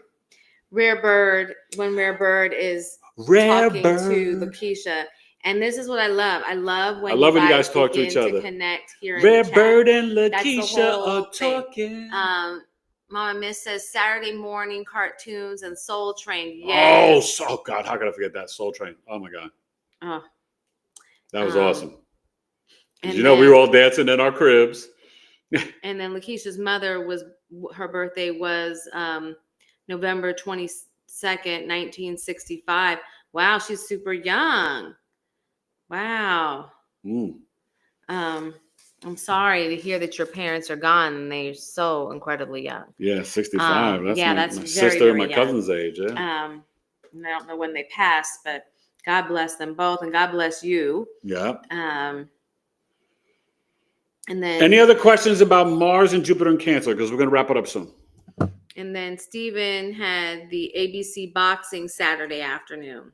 Rare Bird is talking to Lakeisha. And this is what I love. I love when you guys talk to each other. To connect here in Rare the chat. Bird and Lakeisha are talking. Mama Miss says Saturday morning cartoons and Soul Train. Yes. Oh God, how could I forget that? Soul Train. Oh my God. Oh. That was awesome. And we were all dancing in our cribs. And then Lakeisha's her birthday was November 22nd, 1965. Wow, she's super young. Wow. I'm sorry to hear that your parents are gone and they're so incredibly young. Yeah, 65. That's that's my very, sister very and my young. cousin's age. Yeah. I don't know when they passed, but God bless them both and God bless you. Yeah. And then any other questions about Mars and Jupiter and Cancer? Because we're going to wrap it up soon. And then Steven had the ABC boxing Saturday afternoon.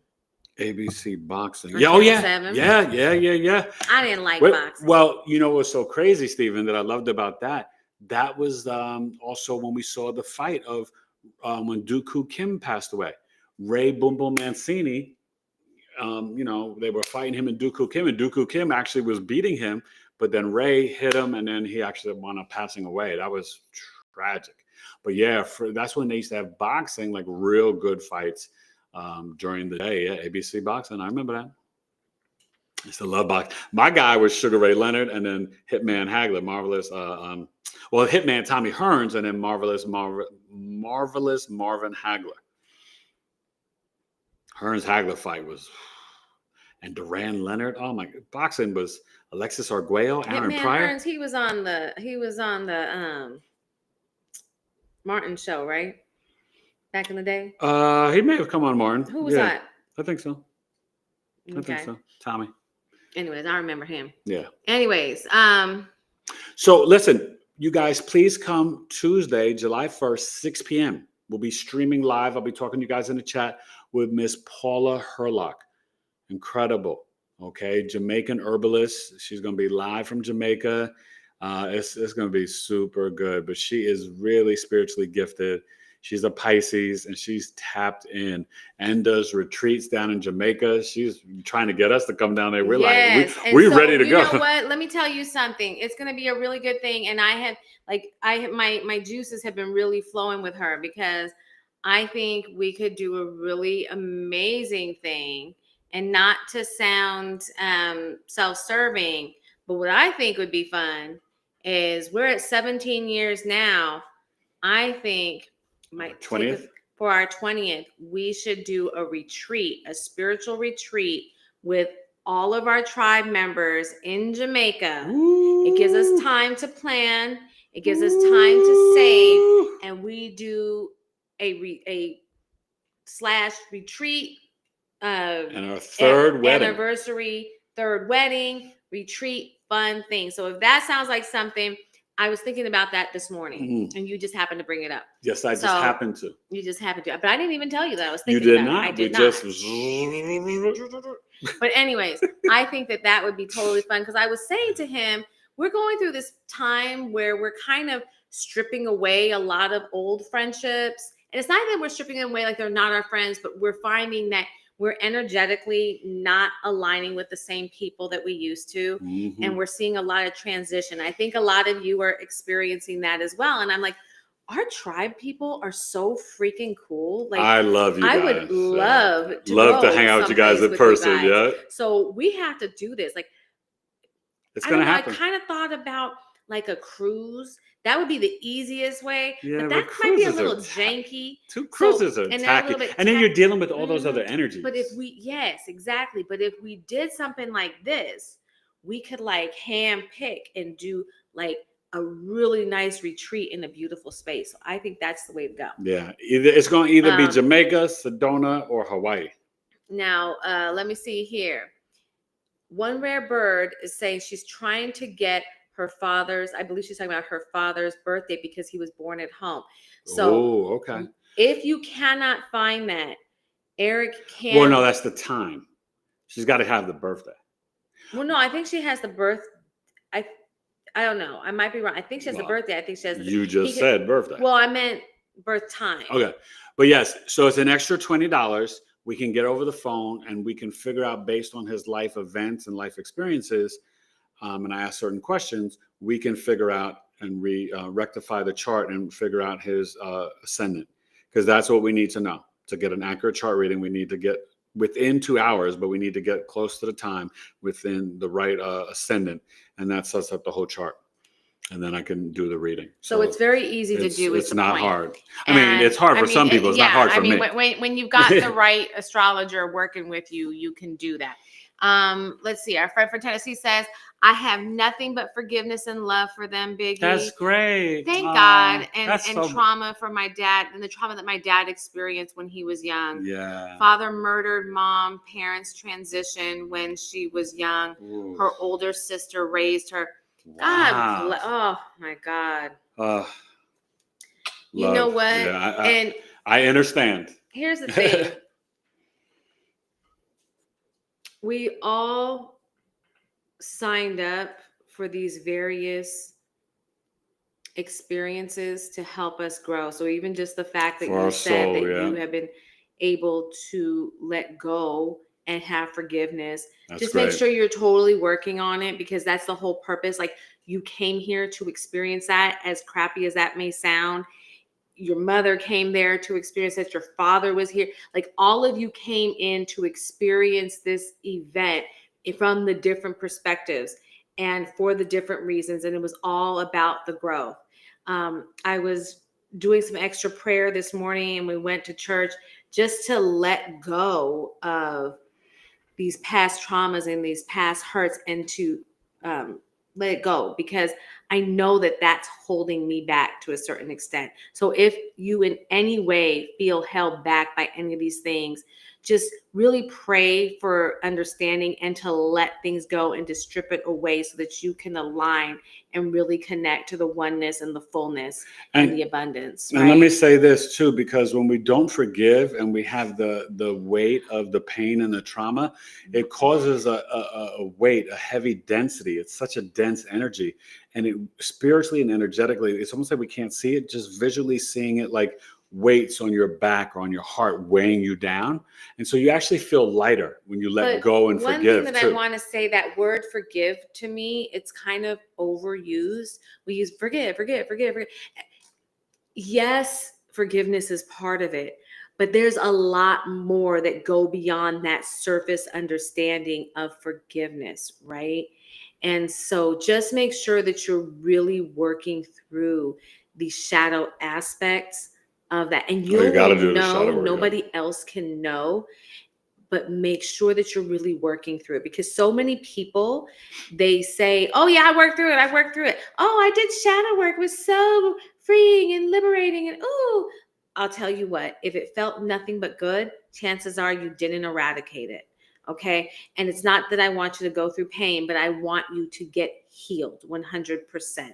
ABC boxing. Yeah, oh yeah. Yeah. I didn't like boxing. Well, what's so crazy, Steven, that I loved about that? That was also when we saw the fight of when Dooku Kim passed away. Ray Boom Boom Mancini, they were fighting him and Dooku Kim actually was beating him, but then Ray hit him and then he actually wound up passing away. That was tragic. But yeah, that's when they used to have boxing, like real good fights during the day. Yeah, ABC boxing. I remember that. I used to love boxing. My guy was Sugar Ray Leonard and then Hitman Hagler, marvelous. Hitman Tommy Hearns and then marvelous Marvin Hagler. Hearns Hagler fight was, and Duran Leonard. Oh my God, boxing was Alexis Arguello, Aaron Pryor. Hearns, he was on the Martin show, right? Back in the day. He may have come on Martin. Who was that? I think so. Okay. I think so. Tommy. Anyways, I remember him. Yeah. Anyways, so listen, you guys, please come Tuesday, July 1st, 6 p.m. We'll be streaming live. I'll be talking to you guys in the chat with Miss Paula Herlock. Incredible. Okay. Jamaican herbalist. She's going to be live from Jamaica. It's going to be super good, but she is really spiritually gifted. She's a Pisces and she's tapped in and does retreats down in Jamaica. She's trying to get us to come down there. We're we're ready to go. You know what? Let me tell you something. It's going to be a really good thing. And my juices have been really flowing with her because I think we could do a really amazing thing, and not to sound self-serving, but what I think would be fun is we're at 17 years now. I think for our 20th, we should do a retreat, a spiritual retreat with all of our tribe members in Jamaica. Ooh. It gives us time to plan. It gives us time to save, and we do a retreat. And our third anniversary, third wedding, retreat, fun thing. So if that sounds like something, I was thinking about that this morning, and you just happened to bring it up. Yes, I just happened to. You just happened to, but I didn't even tell you that I was thinking. You did about not. It. I did not. But anyways, I think that would be totally fun because I was saying to him, we're going through this time where we're kind of stripping away a lot of old friendships, and it's not that we're stripping them away like they're not our friends, but we're finding that we're energetically not aligning with the same people that we used to. Mm-hmm. And we're seeing a lot of transition. I think a lot of you are experiencing that as well. And I'm like, our tribe people are so freaking cool. Like, I love you I guys. would love to love to go hang out with you guys someplace in person. Yeah, So we have to do this. Like, it's I gonna don't know. happen. I kind of thought about like a cruise. That would be the easiest way, Yeah, but but that might be a cruises little are janky. two So, cruises are and they're a tacky, little bit and then you're dealing with all those other Mhm. energies. But if we, yes, exactly. But if we did something like this, we could like hand pick and do like a really nice retreat in a beautiful space. So I think that's the way to go. Yeah, it's going to either be Um, Jamaica, Sedona, or Hawaii. Now, let me see here. One rare bird is saying she's trying to get her father's, I believe she's talking about her father's birthday because he was born at home. So Oh, okay. if you cannot find that, Eric can. Well, no, that's the time. She's got to have the birthday. Well, no, I think she has the birth. I don't know. I might be wrong. I think she has the birthday. I think she has. You just said birthday. Well, I meant birth time. Okay, but yes, so it's an extra $20. We can get over the phone and we can figure out based on his life events and life experiences. And I ask certain questions. We can figure out and rectify the chart and figure out his ascendant, because that's what we need to know to get an accurate chart reading. We need to get within 2 hours, but we need to get close to the time within the right ascendant, and that sets up the whole chart. And then I can do the reading. So it's very easy to do. It's not hard. And, I mean, it's hard for some people. It's not hard for me. When you've got the right astrologer working with you, you can do that. Let's see. Our friend from Tennessee says, I have nothing but forgiveness and love for them, Biggie. That's great. Thank God. And so... trauma for my dad, and the trauma that my dad experienced when he was young. Yeah. Father murdered mom, parents transitioned when she was young. Ooh. Her older sister raised her. Wow. God, oh my God. You love. know what? Yeah, I understand. Here's the thing. We all signed up for these various experiences to help us grow. So even just the fact that you said that you have been able to let go and have forgiveness, just make sure you're totally working on it, because that's the whole purpose. Like, you came here to experience that, as crappy as that may sound. Your mother came there to experience that. Your father was here. Like, all of you came in to experience this event from the different perspectives and for the different reasons. And it was all about the growth. I was doing some extra prayer this morning, and we went to church just to let go of these past traumas and these past hurts, and to let it go, because I know that that's holding me back to a certain extent. So if you in any way feel held back by any of these things, just really pray for understanding and to let things go and to strip it away so that you can align and really connect to the oneness and the fullness and the abundance. Right? And let me say this too, because when we don't forgive and we have the weight of the pain and the trauma, it causes a weight, a heavy density. It's such a dense energy. And it spiritually and energetically, it's almost like we can't see it, just visually seeing it like weights on your back or on your heart weighing you down. And so you actually feel lighter when you let go and forgive. One thing that I want to say, that word forgive, to me, it's kind of overused. We use forgive. Yes, forgiveness is part of it, but there's a lot more that go beyond that surface understanding of forgiveness, right? And so just make sure that you're really working through the shadow aspects of that. And you know, nobody else can know, but make sure that you're really working through it, because so many people, they say, oh yeah, I worked through it. Oh, I did shadow work. It was so freeing and liberating. And ooh, I'll tell you what, if it felt nothing but good, chances are you didn't eradicate it. Okay. And it's not that I want you to go through pain, but I want you to get healed 100%.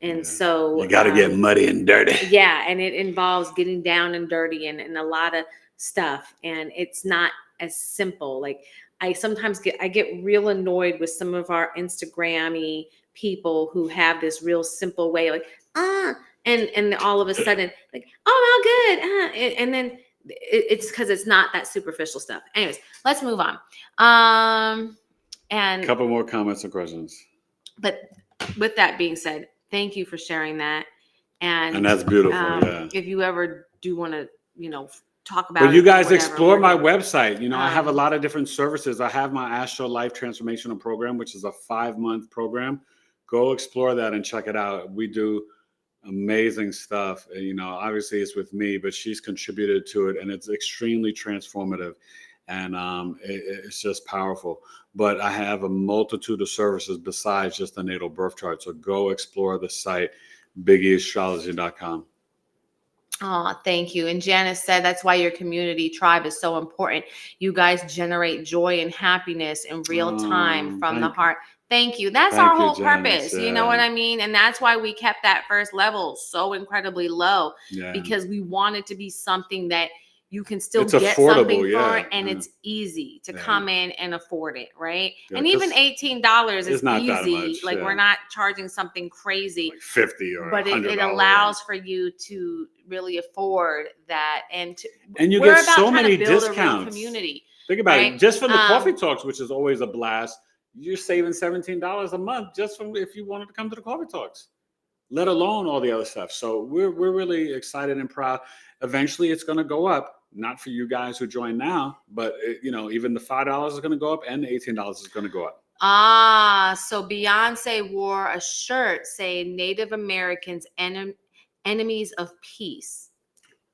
And so you got to get muddy and dirty. Yeah. And it involves getting down and dirty and a lot of stuff. And it's not as simple. Like, I sometimes get real annoyed with some of our Instagram-y people who have this real simple way, like, and all of a sudden, like, oh, I'm all good. And then it's because it's not that superficial stuff. Anyways, let's move on. And a couple more comments and questions. But with that being said, thank you for sharing that. And that's beautiful. Yeah. If you ever do want to, talk about it. But you guys whatever, explore my here. website. I have a lot of different services. I have my Astro Life Transformational Program, which is a 5-month program. Go explore that and check it out. We do amazing stuff. Obviously it's with me, but she's contributed to it, and it's extremely transformative, and it's just powerful. But I have a multitude of services besides just the natal birth chart. So go explore the site, BigEAstrology.com. Oh, thank you. And Janice said that's why your community tribe is so important. You guys generate joy and happiness in real time from the heart. Thank you. That's our whole purpose. Yeah. You know what I mean? And that's why we kept that first level so incredibly low, because we want it to be something that you can still get something for, and it's easy to come in and afford it, right? Yeah, and even $18 is not easy. Like we're not charging something crazy, like 50 or but it allows for you to really afford that, and you get so many discounts. Community. Think about it. Just from the coffee talks, which is always a blast, you're saving $17 a month just from if you wanted to come to the coffee talks, let alone all the other stuff. So we're really excited and proud. Eventually, it's going to go up. Not for you guys who join now, but even the $5 is going to go up, and the $18 is going to go up. So Beyonce wore a shirt saying Native Americans enemies of peace.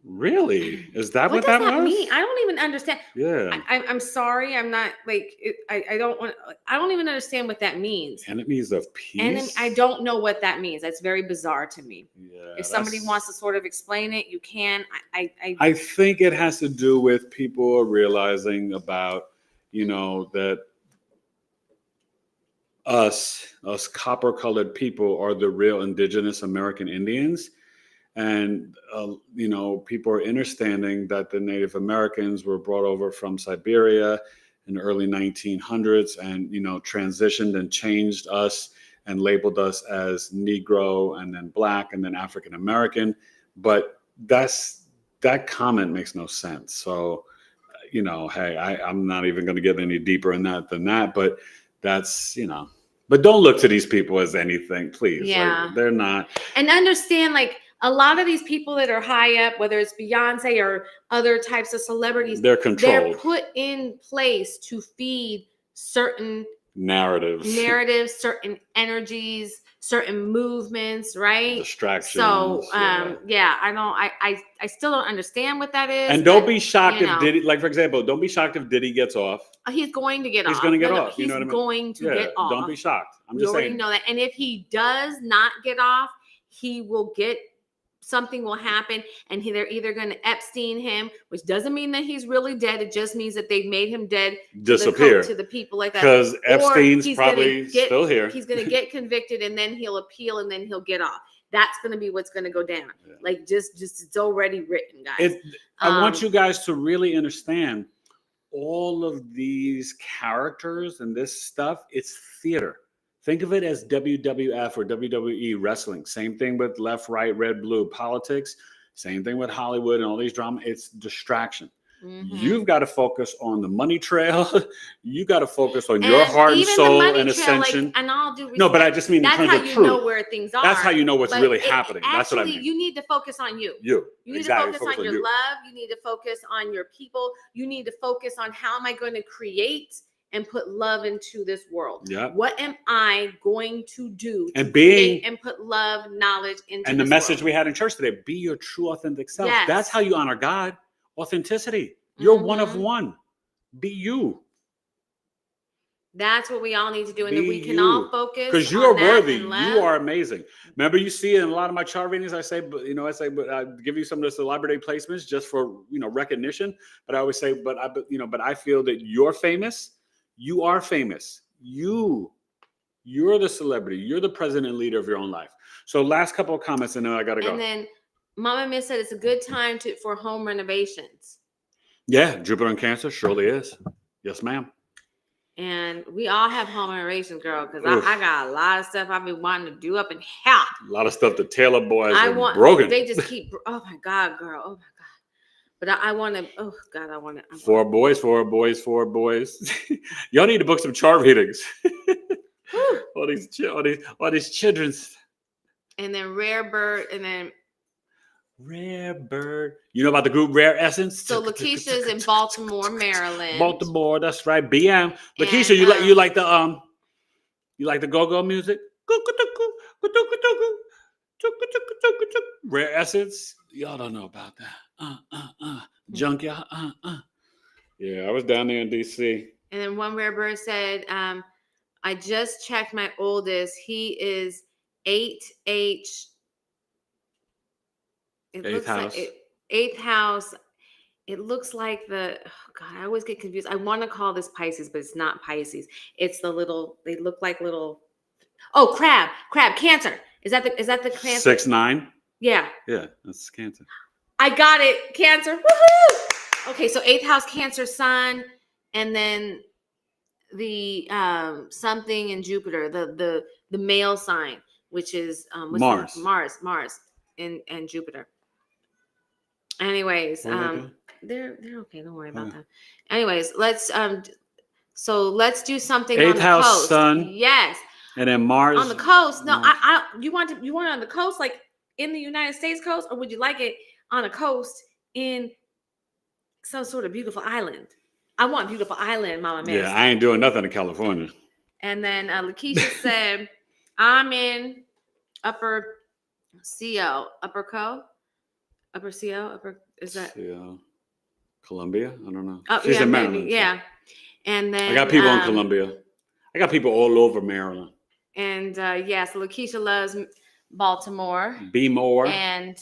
Really? Is that what that was? Mean? I don't even understand. Yeah. I'm sorry. I'm not like I don't even understand what that means. Enemies of peace. I don't know what that means. That's very bizarre to me. Yeah. If somebody wants to sort of explain it, you can. I think it has to do with people realizing about that us copper-colored people are the real indigenous American Indians. And, people are understanding that the Native Americans were brought over from Siberia in the early 1900s and, transitioned and changed us and labeled us as Negro and then Black and then African American. But that comment makes no sense. So, hey, I'm not even going to get any deeper in that than that. But that's, but don't look to these people as anything, please. Yeah. Like, they're not. And understand, a lot of these people that are high up, whether it's Beyonce or other types of celebrities, they're controlled. They're put in place to feed certain narratives, certain energies, certain movements, right? Distractions. So, I still don't understand what that is. And don't be shocked if Diddy, for example, don't be shocked if Diddy gets off. He's going to get off. He's going to get off. He's going to get off. Don't be shocked. We already know that. And if he does not get off, he will get. Something will happen, and they're either going to Epstein him, which doesn't mean that he's really dead. It just means that they've made him dead. Disappear to the people like that. Because Epstein's probably still here. He's going to get convicted, and then he'll appeal, and then he'll get off. That's going to be what's going to go down. Yeah. Just it's already written, guys. I want you guys to really understand all of these characters and this stuff. It's theater. Think of it as WWF or WWE wrestling. Same thing with left, right, red, blue politics. Same thing with Hollywood and all these drama. It's distraction. Mm-hmm. You've got to focus on the money trail. You got to focus on your heart and soul and ascension. And I'll do. No, but I just mean that's in terms how of you know where things are. That's how you know what's really happening. That's what I mean. You need to focus on you. You need to focus on your love. You need to focus on your people. You need to focus on how am I going to create and put love into this world. Yeah. What am I going to do and put love, knowledge into and the this message world? We had in church today, be your true authentic self. Yes. That's how you honor God. Authenticity. You're one of one. Be you. That's what we all need to do. And then we can all focus. Because you are worthy. You are amazing. Remember, you see in a lot of my chart readings, I say, but I give you some of the celebrity placements just for, recognition. But I always say, but I feel that you're famous. You are famous. You're the celebrity. You're the president and leader of your own life. So last couple of comments, and then I got to go. And then Mama Miss said it's a good time for home renovations. Yeah, Jupiter and Cancer surely is. Yes, ma'am. And we all have home renovations, girl, because I got a lot of stuff I've been wanting to do up in here. A lot of stuff the Taylor boys are broken. They just keep, oh my God, girl. Oh my God. But I want to, oh God, I want to. 4 boys. Y'all need to book some chart readings. all these children's. And then Rare Bird, and then Rare Bird. You know about the group Rare Essence? So Lakeisha's in Baltimore, Maryland. Baltimore, that's right. BM. Lakeisha, And, you like the go-go music? Rare Essence. Y'all don't know about that. Junkyard. Yeah, I was down there in DC. And then one Rare Bird said, I just checked my oldest. He is 8H. Eighth house. Eighth house. It looks like oh God, I always get confused. I want to call this Pisces, but it's not Pisces. It's they look like little, crab, Cancer. Is that the Cancer? 6'9"? Yeah. Yeah, that's Cancer. I got it. Cancer. Woohoo! Okay, so 8th house Cancer sun, and then the something in Jupiter, the male sign, which is Mars. Mars and Jupiter. Anyways, they're okay. Don't worry about that. Anyways, let's do something 8th on the house coast. sun. Yes. And then Mars on the coast. No, Mars. you want it on the coast, like in the United States coast, or would you like it on a coast in some sort of beautiful island? I want beautiful island, Mama Miss. Yeah, I ain't doing nothing in California. And then Lakeisha said, I'm in Upper CO, is that CO. Columbia? I don't know. Oh, She's yeah, in Maryland. maybe, yeah. And then I got people in Columbia. I got people all over Maryland. And so Lakeisha loves Baltimore. Be more. And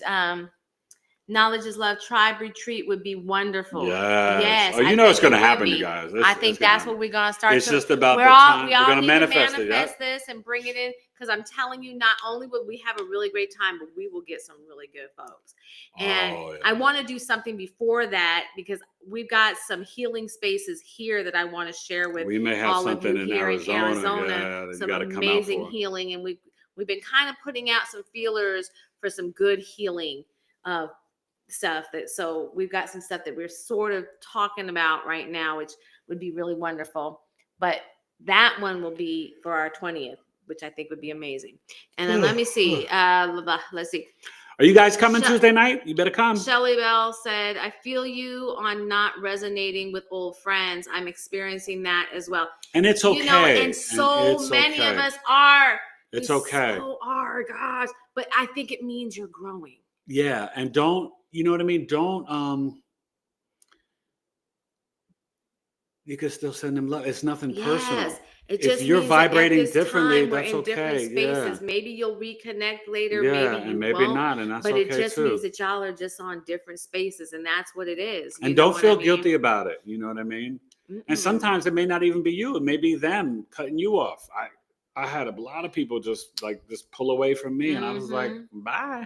Knowledge is Love Tribe Retreat would be wonderful. Yes. Oh, you know it's going to happen, you guys. I think that's what we're going to start. It's just about the time. We're going to manifest this and bring it in, because I'm telling you, not only will we have a really great time, but we will get some really good folks. And I want to do something before that, because we've got some healing spaces here that I want to share with we may have all something of you here in Arizona. Yeah, some amazing healing, and we've been kind of putting out some feelers for some good healing stuff. So we've got some stuff that we're sort of talking about right now, which would be really wonderful. But that one will be for our 20th, which I think would be amazing. And then let me see. Let's see. Are you guys coming Tuesday night? You better come. Shelly Bell said, I feel you on not resonating with old friends. I'm experiencing that as well. And it's okay. And so many of us are. It's okay. So are, gosh. But I think it means you're growing. Yeah. And don't, you know what I mean? Don't, you can still send them love. It's nothing personal. It just if you're vibrating differently, that's okay. Different spaces. Maybe you'll reconnect later. Yeah, maybe you maybe won't, not, and that's but okay it just too. means that y'all are just on different spaces, and that's what it is. And don't feel guilty about it. You know what I mean? And sometimes it may not even be you. It may be them cutting you off. I had a lot of people just pull away from me, and I was like, bye.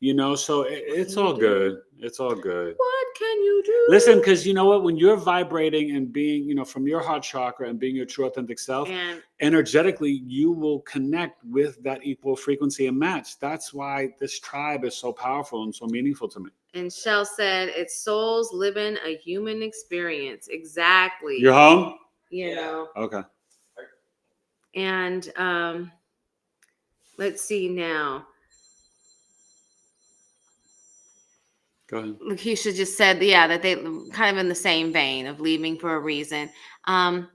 You know, so it's all good. It's all good. What can you do? Listen, because you know what? When you're vibrating and being, you know, from your heart chakra and being your true authentic self, energetically, you will connect with that equal frequency and match. That's why this tribe is so powerful and so meaningful to me. And Shell said, it's souls living a human experience. Exactly. You're home? You know. Okay. And let's see now. Go ahead. Lakeisha just said, that they kind of in the same vein of leaving for a reason. And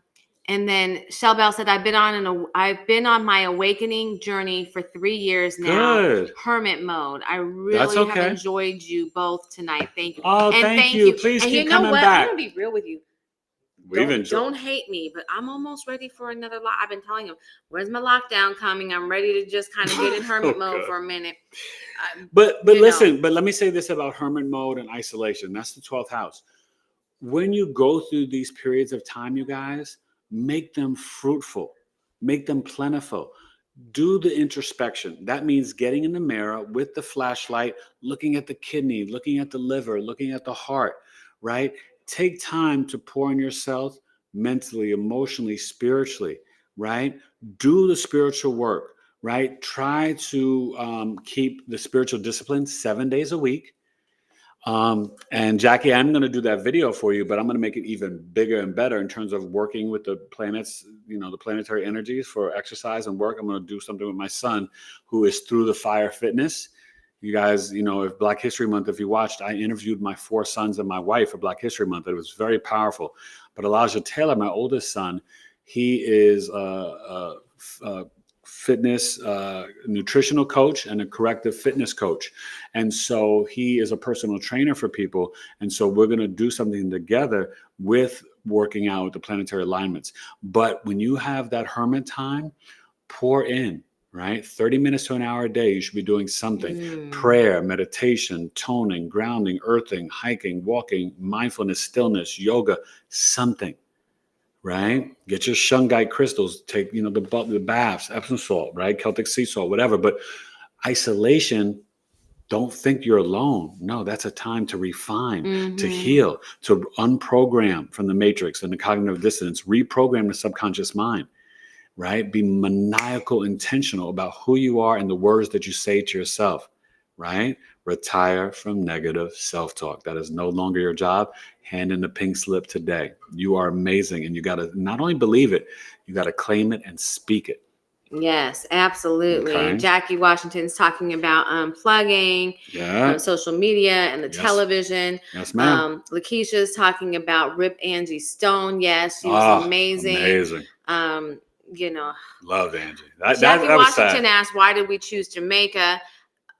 then Shell Bell said, I've been on my awakening journey for 3 years now. Good. Hermit mode. I really have enjoyed you both tonight. Thank you. Oh, and thank you. Please keep coming back. I'm gonna be real with you. Don't hate me, but I'm almost ready for another lock. I've been telling him, when's my lockdown coming? I'm ready to just kind of get in hermit mode for a minute. But listen, but let me say this about hermit mode and isolation. That's the 12th house. When you go through these periods of time, you guys, make them fruitful, make them plentiful. Do the introspection. That means getting in the mirror with the flashlight, looking at the kidney, looking at the liver, looking at the heart, right? Take time to pour on yourself mentally, emotionally, spiritually, right? Do the spiritual work, right? Try to keep the spiritual discipline 7 days a week. And Jackie, I'm going to do that video for you, but I'm going to make it even bigger and better in terms of working with the planets, you know, the planetary energies for exercise and work. I'm going to do something with my son, who is through the fire fitness. You guys, if Black History Month, if you watched, I interviewed my 4 sons and my wife for Black History Month. It was very powerful. But Elijah Taylor, my oldest son, he is a fitness, nutritional coach and a corrective fitness coach. And so he is a personal trainer for people. And so we're going to do something together with working out with the planetary alignments. But when you have that hermit time, pour in, right? 30 minutes to an hour a day, you should be doing something. Prayer, meditation, toning, grounding, earthing, hiking, walking, mindfulness, stillness, yoga, something. Right? Get your shungite crystals, take, the baths, Epsom salt, right? Celtic sea salt, whatever. But isolation, don't think you're alone. No, that's a time to refine, to heal, to unprogram from the matrix and the cognitive dissonance, reprogram the subconscious mind, right? Be maniacal, intentional about who you are and the words that you say to yourself, right? Retire from negative self-talk. That is no longer your job. Hand in the pink slip today. You are amazing. And you got to not only believe it, you got to claim it and speak it. Yes, absolutely. Okay. Jackie Washington's talking about unplugging social media and the television. Yes, ma'am. Lakeisha's talking about Rip Angie Stone. Yes, she was amazing. Amazing. Loved Angie. Jackie Washington asked, why did we choose Jamaica?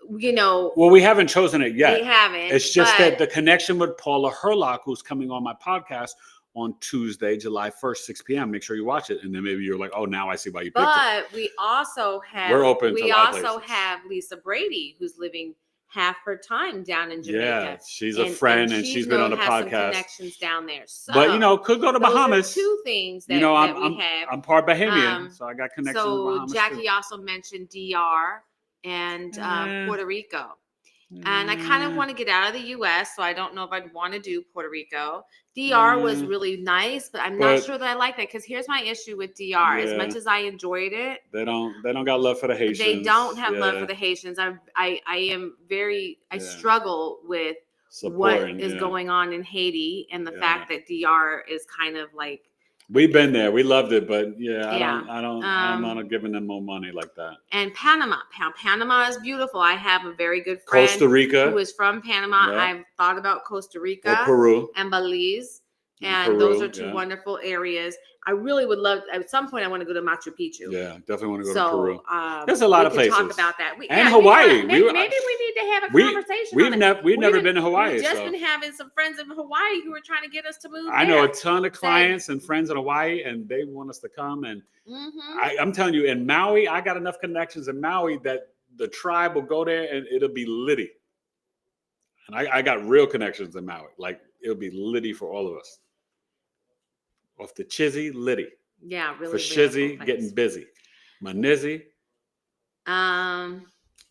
Well, we haven't chosen it yet. We haven't. It's just that the connection with Paula Herlock, who's coming on my podcast on Tuesday, July 1st, 6 p.m. Make sure you watch it. And then maybe you're like, oh, now I see why you picked it. But we also have, we're open to a lot of places. have Lisa Brady, who's living half her time down in Jamaica. Yeah, she's a friend and she's been on the podcast. Some connections down there. So, but, could go to Bahamas. Those are 2 things that, we have. I'm part Bahamian, so I got connections so with Bahamas. Jackie too. also mentioned DR and Puerto Rico. And I kind of want to get out of the U.S., so I don't know if I'd want to do Puerto Rico. DR was really nice, but I'm not sure that I like that, because here's my issue with DR. As much as I enjoyed it, they don't got love for the Haitians. They don't have love for the Haitians. I struggle with what is going on in Haiti and the fact that DR is kind of like. We've been there. We loved it, but I'm not giving them more money like that. And Panama. Panama is beautiful. I have a very good friend Costa Rica, who is from Panama. Yeah. I've thought about Costa Rica, Peru, and Belize. And those are 2 wonderful areas. I really would love, at some point, I want to go to Machu Picchu. Yeah, definitely want to go to Peru. There's a lot of places. Talk about that. Hawaii. Maybe we need to have a conversation. We've never been to Hawaii. We've just been having some friends in Hawaii who are trying to get us to move. I know a ton of clients and friends in Hawaii, and they want us to come. And I'm telling you, in Maui, I got enough connections in Maui that the tribe will go there and it'll be litty. And I got real connections in Maui. Like, it'll be litty for all of us. Off the Chizzy, litty. Yeah, really. For Shizzy, getting busy. Manizzi.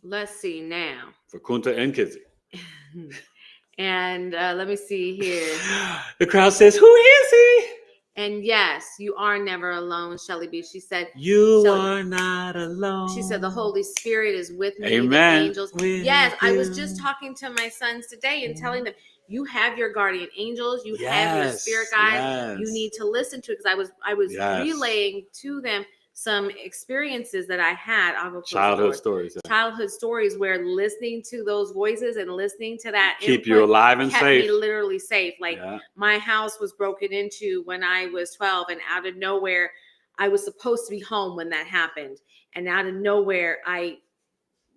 Let's see now. For Kunta and Kizzy. And let me see here. The crowd says, who is he? And yes, you are never alone, Shelly B. She said, you are not alone. She said, the Holy Spirit is with me. Amen. The angels. Yes, I was just talking to my sons today and telling them, you have your guardian angels, you have your spirit guides. You need to listen to it, because I was relaying to them some experiences that I had. Childhood stories where listening to those voices and listening to that keep you alive and kept safe. Me literally safe. Like my house was broken into when I was 12, and out of nowhere, I was supposed to be home when that happened, and out of nowhere, I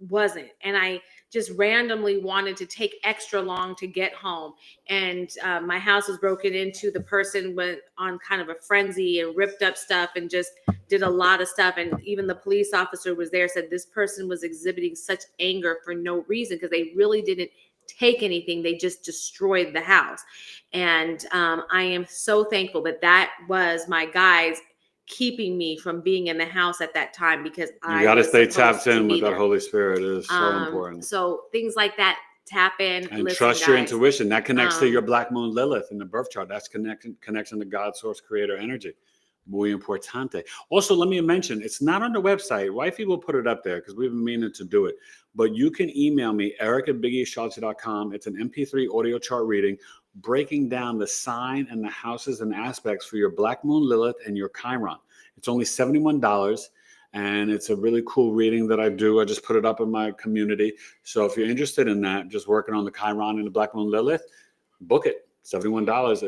wasn't, and I just randomly wanted to take extra long to get home, and my house was broken into. The person went on kind of a frenzy and ripped up stuff and just did a lot of stuff, and even the police officer was there, said this person was exhibiting such anger for no reason, because they really didn't take anything, they just destroyed the house. And I am so thankful, but that was my guides keeping me from being in the house at that time, because you got to stay tapped in with that Holy Spirit. It is so important. So things like that, tap in and trust your intuition. That connects to your Black Moon Lilith in the birth chart. That's connection to God, source, creator energy. Muy importante. Also, let me mention, it's not on the website. Wifey will put it up there because we've been meaning to do it. But you can email me, eric@BigEAstro.com. It's an MP3 audio chart reading breaking down the sign and the houses and aspects for your Black Moon Lilith and your Chiron. It's only $71. And it's a really cool reading that I do. I just put it up in my community. So if you're interested in that, just working on the Chiron and the Black Moon Lilith, book it. $71.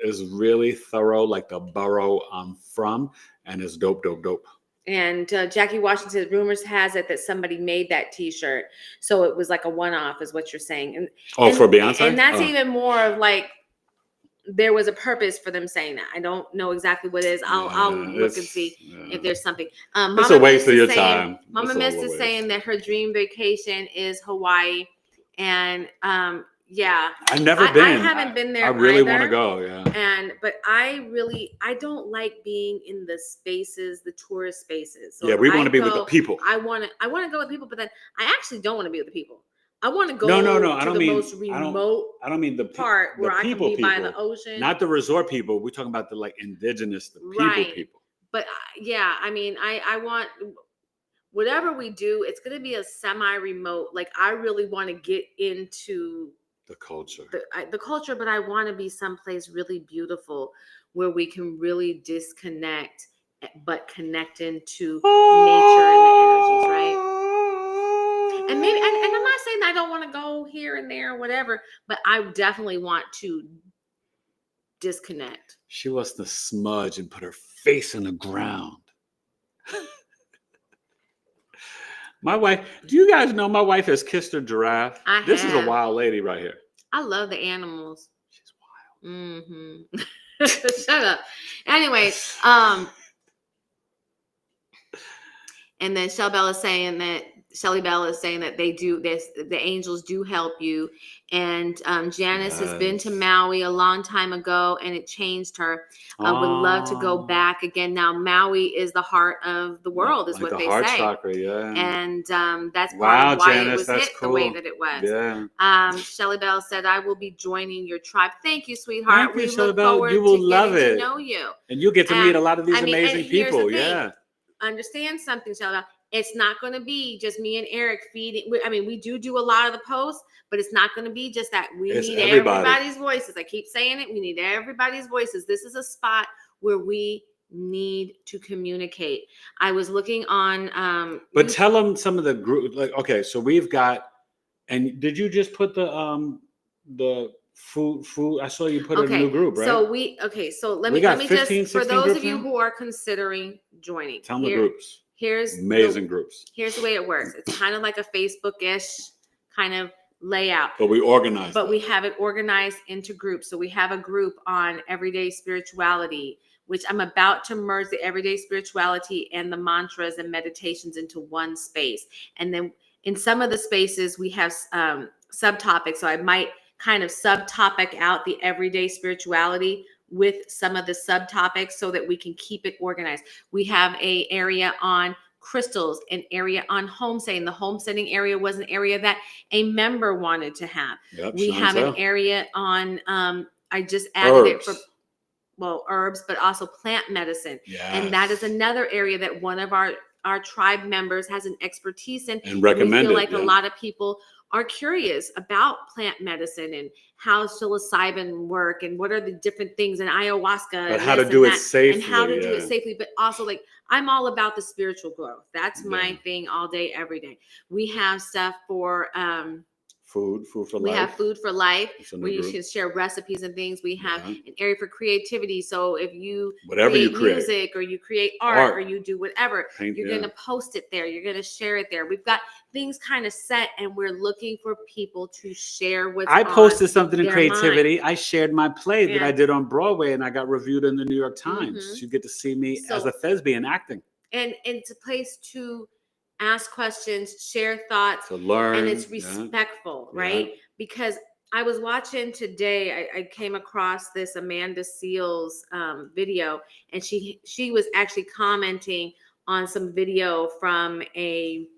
It's really thorough, like the borough I'm from, and it's dope. And Jackie Washington, rumors has it that somebody made that T-shirt, so it was like a one-off, is what you're saying. And for Beyonce, and that's even more of like there was a purpose for them saying that. I don't know exactly what it is. I'll look and see if there's something. It's a waste of your time. Mama Mist is saying that her dream vacation is Hawaii, and yeah, I've never been. I haven't been there. I really want to go. Yeah. But I don't like being in the spaces, the tourist spaces. So yeah, we want to be with the people. I want to go with people, but then I actually don't want to be with the people. I want to go no. I to don't the mean most remote. I don't mean the part where I can be by the ocean, not the resort people. We're talking about the like indigenous, the people. But yeah, I mean, I want whatever we do. It's going to be a semi-remote. Like I really want to get into the culture, the culture, but I want to be someplace really beautiful where we can really disconnect, but connect into nature and the energies, right? And maybe, and I'm not saying I don't want to go here and there or whatever, but I definitely want to disconnect. She wants to smudge and put her face in the ground. My wife, do you guys know my wife has kissed her giraffe? This is a wild lady right here. I love the animals. She's wild. Mm-hmm. Shut up. Anyway, and then Shelly Bell is saying that they do this, the angels do help you. And Janice has been to Maui a long time ago and it changed her. Would love to go back again. Now Maui is the heart of the world, is like what they heart say. Chakra, yeah. And that's part of why Janice, it was hit cool. the way that it was. Yeah. Shelly Bell said, "I will be joining your tribe." Thank you, sweetheart. Thank you, look forward you will to love getting it. to know you. And you'll get to meet a lot of these amazing people. Yeah. Understand something, Shelly Bell. It's not going to be just me and Eric feeding. I mean, we do a lot of the posts, but it's not going to be just that. We need everybody's voices. I keep saying it. We need everybody's voices. This is a spot where we need to communicate. I was looking on. But tell them some of the group. Like, okay, so we've got. And did you just put the food? I saw you put in a new group, right? So let me just, for those of you who are considering joining, tell them the groups. Here's amazing groups. Here's the way it works. It's kind of like a Facebook-ish kind of layout. But we organize. But we have it organized into groups. So we have a group on everyday spirituality, which I'm about to merge the everyday spirituality and the mantras and meditations into one space. And then in some of the spaces we have subtopics. So I might kind of subtopic out the everyday spirituality with some of the subtopics so that we can keep it organized. We have an area on crystals, an area on homesteading. The homesteading area was an area that a member wanted to have. Yep, we have an area on, I just added it for, herbs, but also plant medicine. Yes. And that is another area that one of our tribe members has an expertise in. And recommended. We feel like a lot of people are curious about plant medicine and how psilocybin work and what are the different things in ayahuasca. But how to do it safely. And how to do it safely. But also, like, I'm all about the spiritual growth. That's my thing all day, every day. We have stuff for food for life. We have food for life where you can share recipes and things. We have an area for creativity. So if you create music or you create art or you do whatever, you're going to post it there. You're going to share it there. We've got things kind of set and we're looking for people to share what's I posted something in creativity. mind. I shared my play that I did on Broadway and I got reviewed in the New York Times. Mm-hmm. You get to see me as a thespian acting. And it's a place to ask questions, share thoughts, to learn, and it's respectful, right? Because I was watching today, I came across this Amanda Seales video, and she was actually commenting on some video from a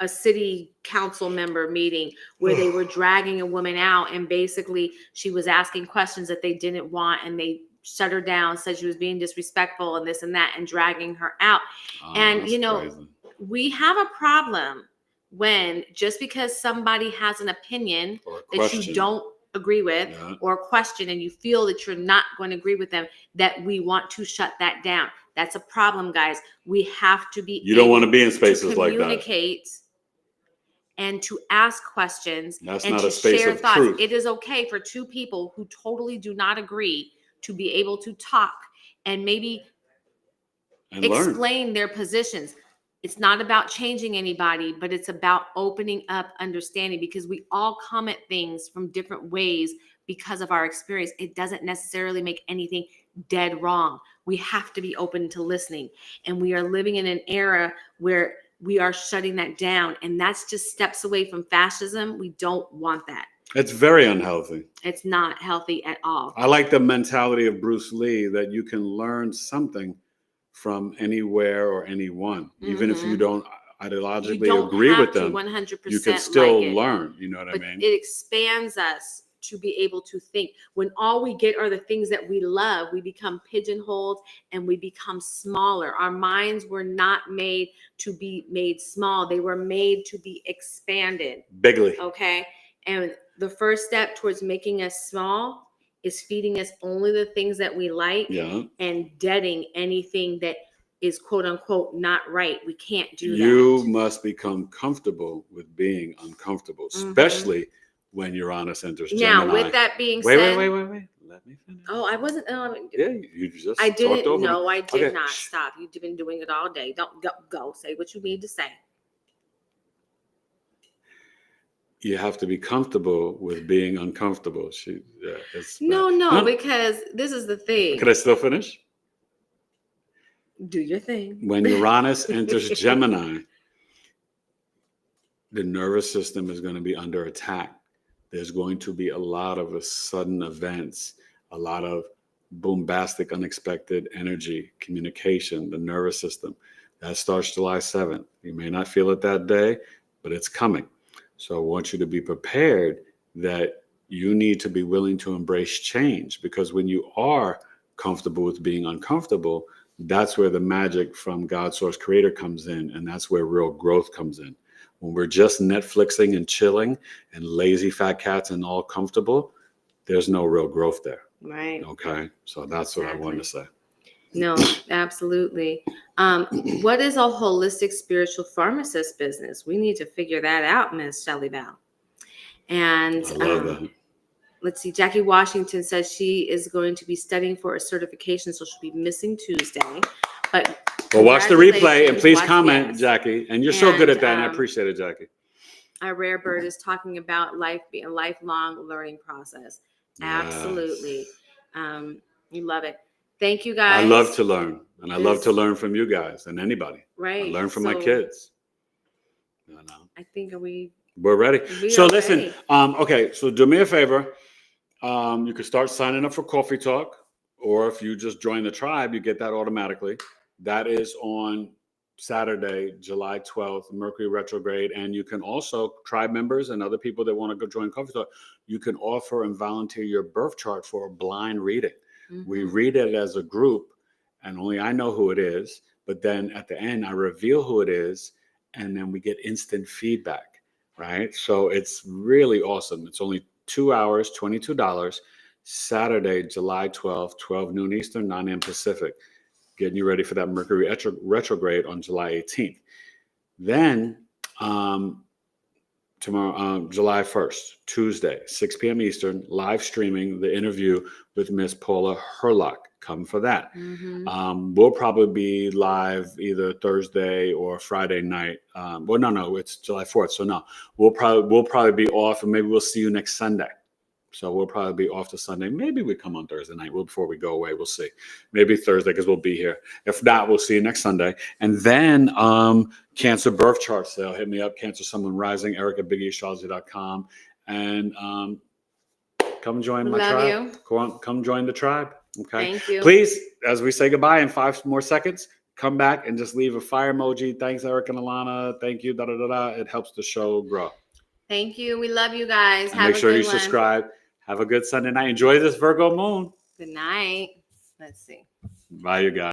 city council member meeting where they were dragging a woman out, and basically she was asking questions that they didn't want, and they shut her down, said she was being disrespectful and this and that, and dragging her out. And crazy. We have a problem when just because somebody has an opinion that you don't agree with or question, and you feel that you're not going to agree with them, that we want to shut that down. That's a problem, guys. We have to be You don't want able to be in spaces to like that. communicate and to ask questions That's and not to a space share of thoughts. truth. It is okay for two people who totally do not agree to be able to talk and maybe And learn. explain their positions. It's not about changing anybody, but it's about opening up understanding, because we all come at things from different ways because of our experience. It doesn't necessarily make anything dead wrong. We have to be open to listening. And we are living in an era where we are shutting that down. And that's just steps away from fascism. We don't want that. It's very unhealthy. It's not healthy at all. I like the mentality of Bruce Lee that you can learn something from anywhere or anyone, even if you don't ideologically agree with them. 100% You can still like it, learn. You know what I mean? It expands us to be able to think. When all we get are the things that we love, we become pigeonholed and we become smaller. Our minds were not made to be made small. They were made to be expanded. Bigly. Okay. And the first step towards making us small is feeding us only the things that we like, and deading anything that is quote unquote not right. We can't do that. You must become comfortable with being uncomfortable, especially when Uranus enters Gemini. Now, with that being said, wait. Let me finish. Oh, I wasn't. Yeah, you just. I didn't. Talked over No, me. I did Okay. not. Stop. You've been doing it all day. Don't go. Say what you need to say. You have to be comfortable with being uncomfortable. No, because this is the thing. Can I still finish? Do your thing. When Uranus enters Gemini, the nervous system is going to be under attack. There's going to be a lot of sudden events, a lot of bombastic, unexpected energy, communication, the nervous system. That starts July 7th. You may not feel it that day, but it's coming. So I want you to be prepared that you need to be willing to embrace change, because when you are comfortable with being uncomfortable, that's where the magic from God, Source, Creator comes in, and that's where real growth comes in. When we're just Netflixing and chilling and lazy fat cats and all comfortable, there's no real growth there. Right. Okay. So that's what I wanted to say. No, absolutely. What is a holistic spiritual pharmacist business? We need to figure that out, Miss Shelley Bell. And I love that. Let's see. Jackie Washington says she is going to be studying for a certification, so she'll be missing Tuesday. But well, watch the replay and please comment, yes. Jackie. And you're so good at that, and I appreciate it, Jackie. Our rare bird is talking about life being a lifelong learning process. Yes. Absolutely. You love it. Thank you, guys. I love to learn, and I love to learn from you guys and anybody. Right. I learn from my kids. I think we're ready. So listen, okay, so do me a favor. You can start signing up for Coffee Talk, or if you just join the tribe, you get that automatically. That is on Saturday, July 12th, Mercury retrograde. And you can also, tribe members and other people that want to go join Coffee Talk, you can offer and volunteer your birth chart for a blind reading. We read it as a group, and only I know who it is. But then at the end, I reveal who it is, and then we get instant feedback, right? So it's really awesome. It's only 2 hours, $22. Saturday, July 12th, 12 noon Eastern, 9 a.m. Pacific. Getting you ready for that Mercury retrograde on July 18th. Then tomorrow, July 1st, Tuesday, 6 p.m. Eastern, live streaming the interview with Miss Paula Herlock. Come for that. We'll probably be live either Thursday or Friday night. Well, no, it's July 4th. So no, we'll probably be off, and maybe we'll see you next Sunday. So we'll probably be off to Sunday. Maybe we come on Thursday night before we go away. We'll see. Maybe Thursday, because we'll be here. If not, we'll see you next Sunday. And then Cancer Birth Chart sale. Hit me up, Cancer Sun Moon Rising, Eric at BigEAstro.com. And come join my tribe. Come join the tribe. Okay. Thank you. Please, as we say goodbye in 5 more seconds, come back and just leave a fire emoji. Thanks, Eric and Alana. Thank you. It helps the show grow. Thank you. We love you guys. Make sure you subscribe. Have a good Sunday night. Enjoy this Virgo moon. Good night. Let's see. Bye, you guys.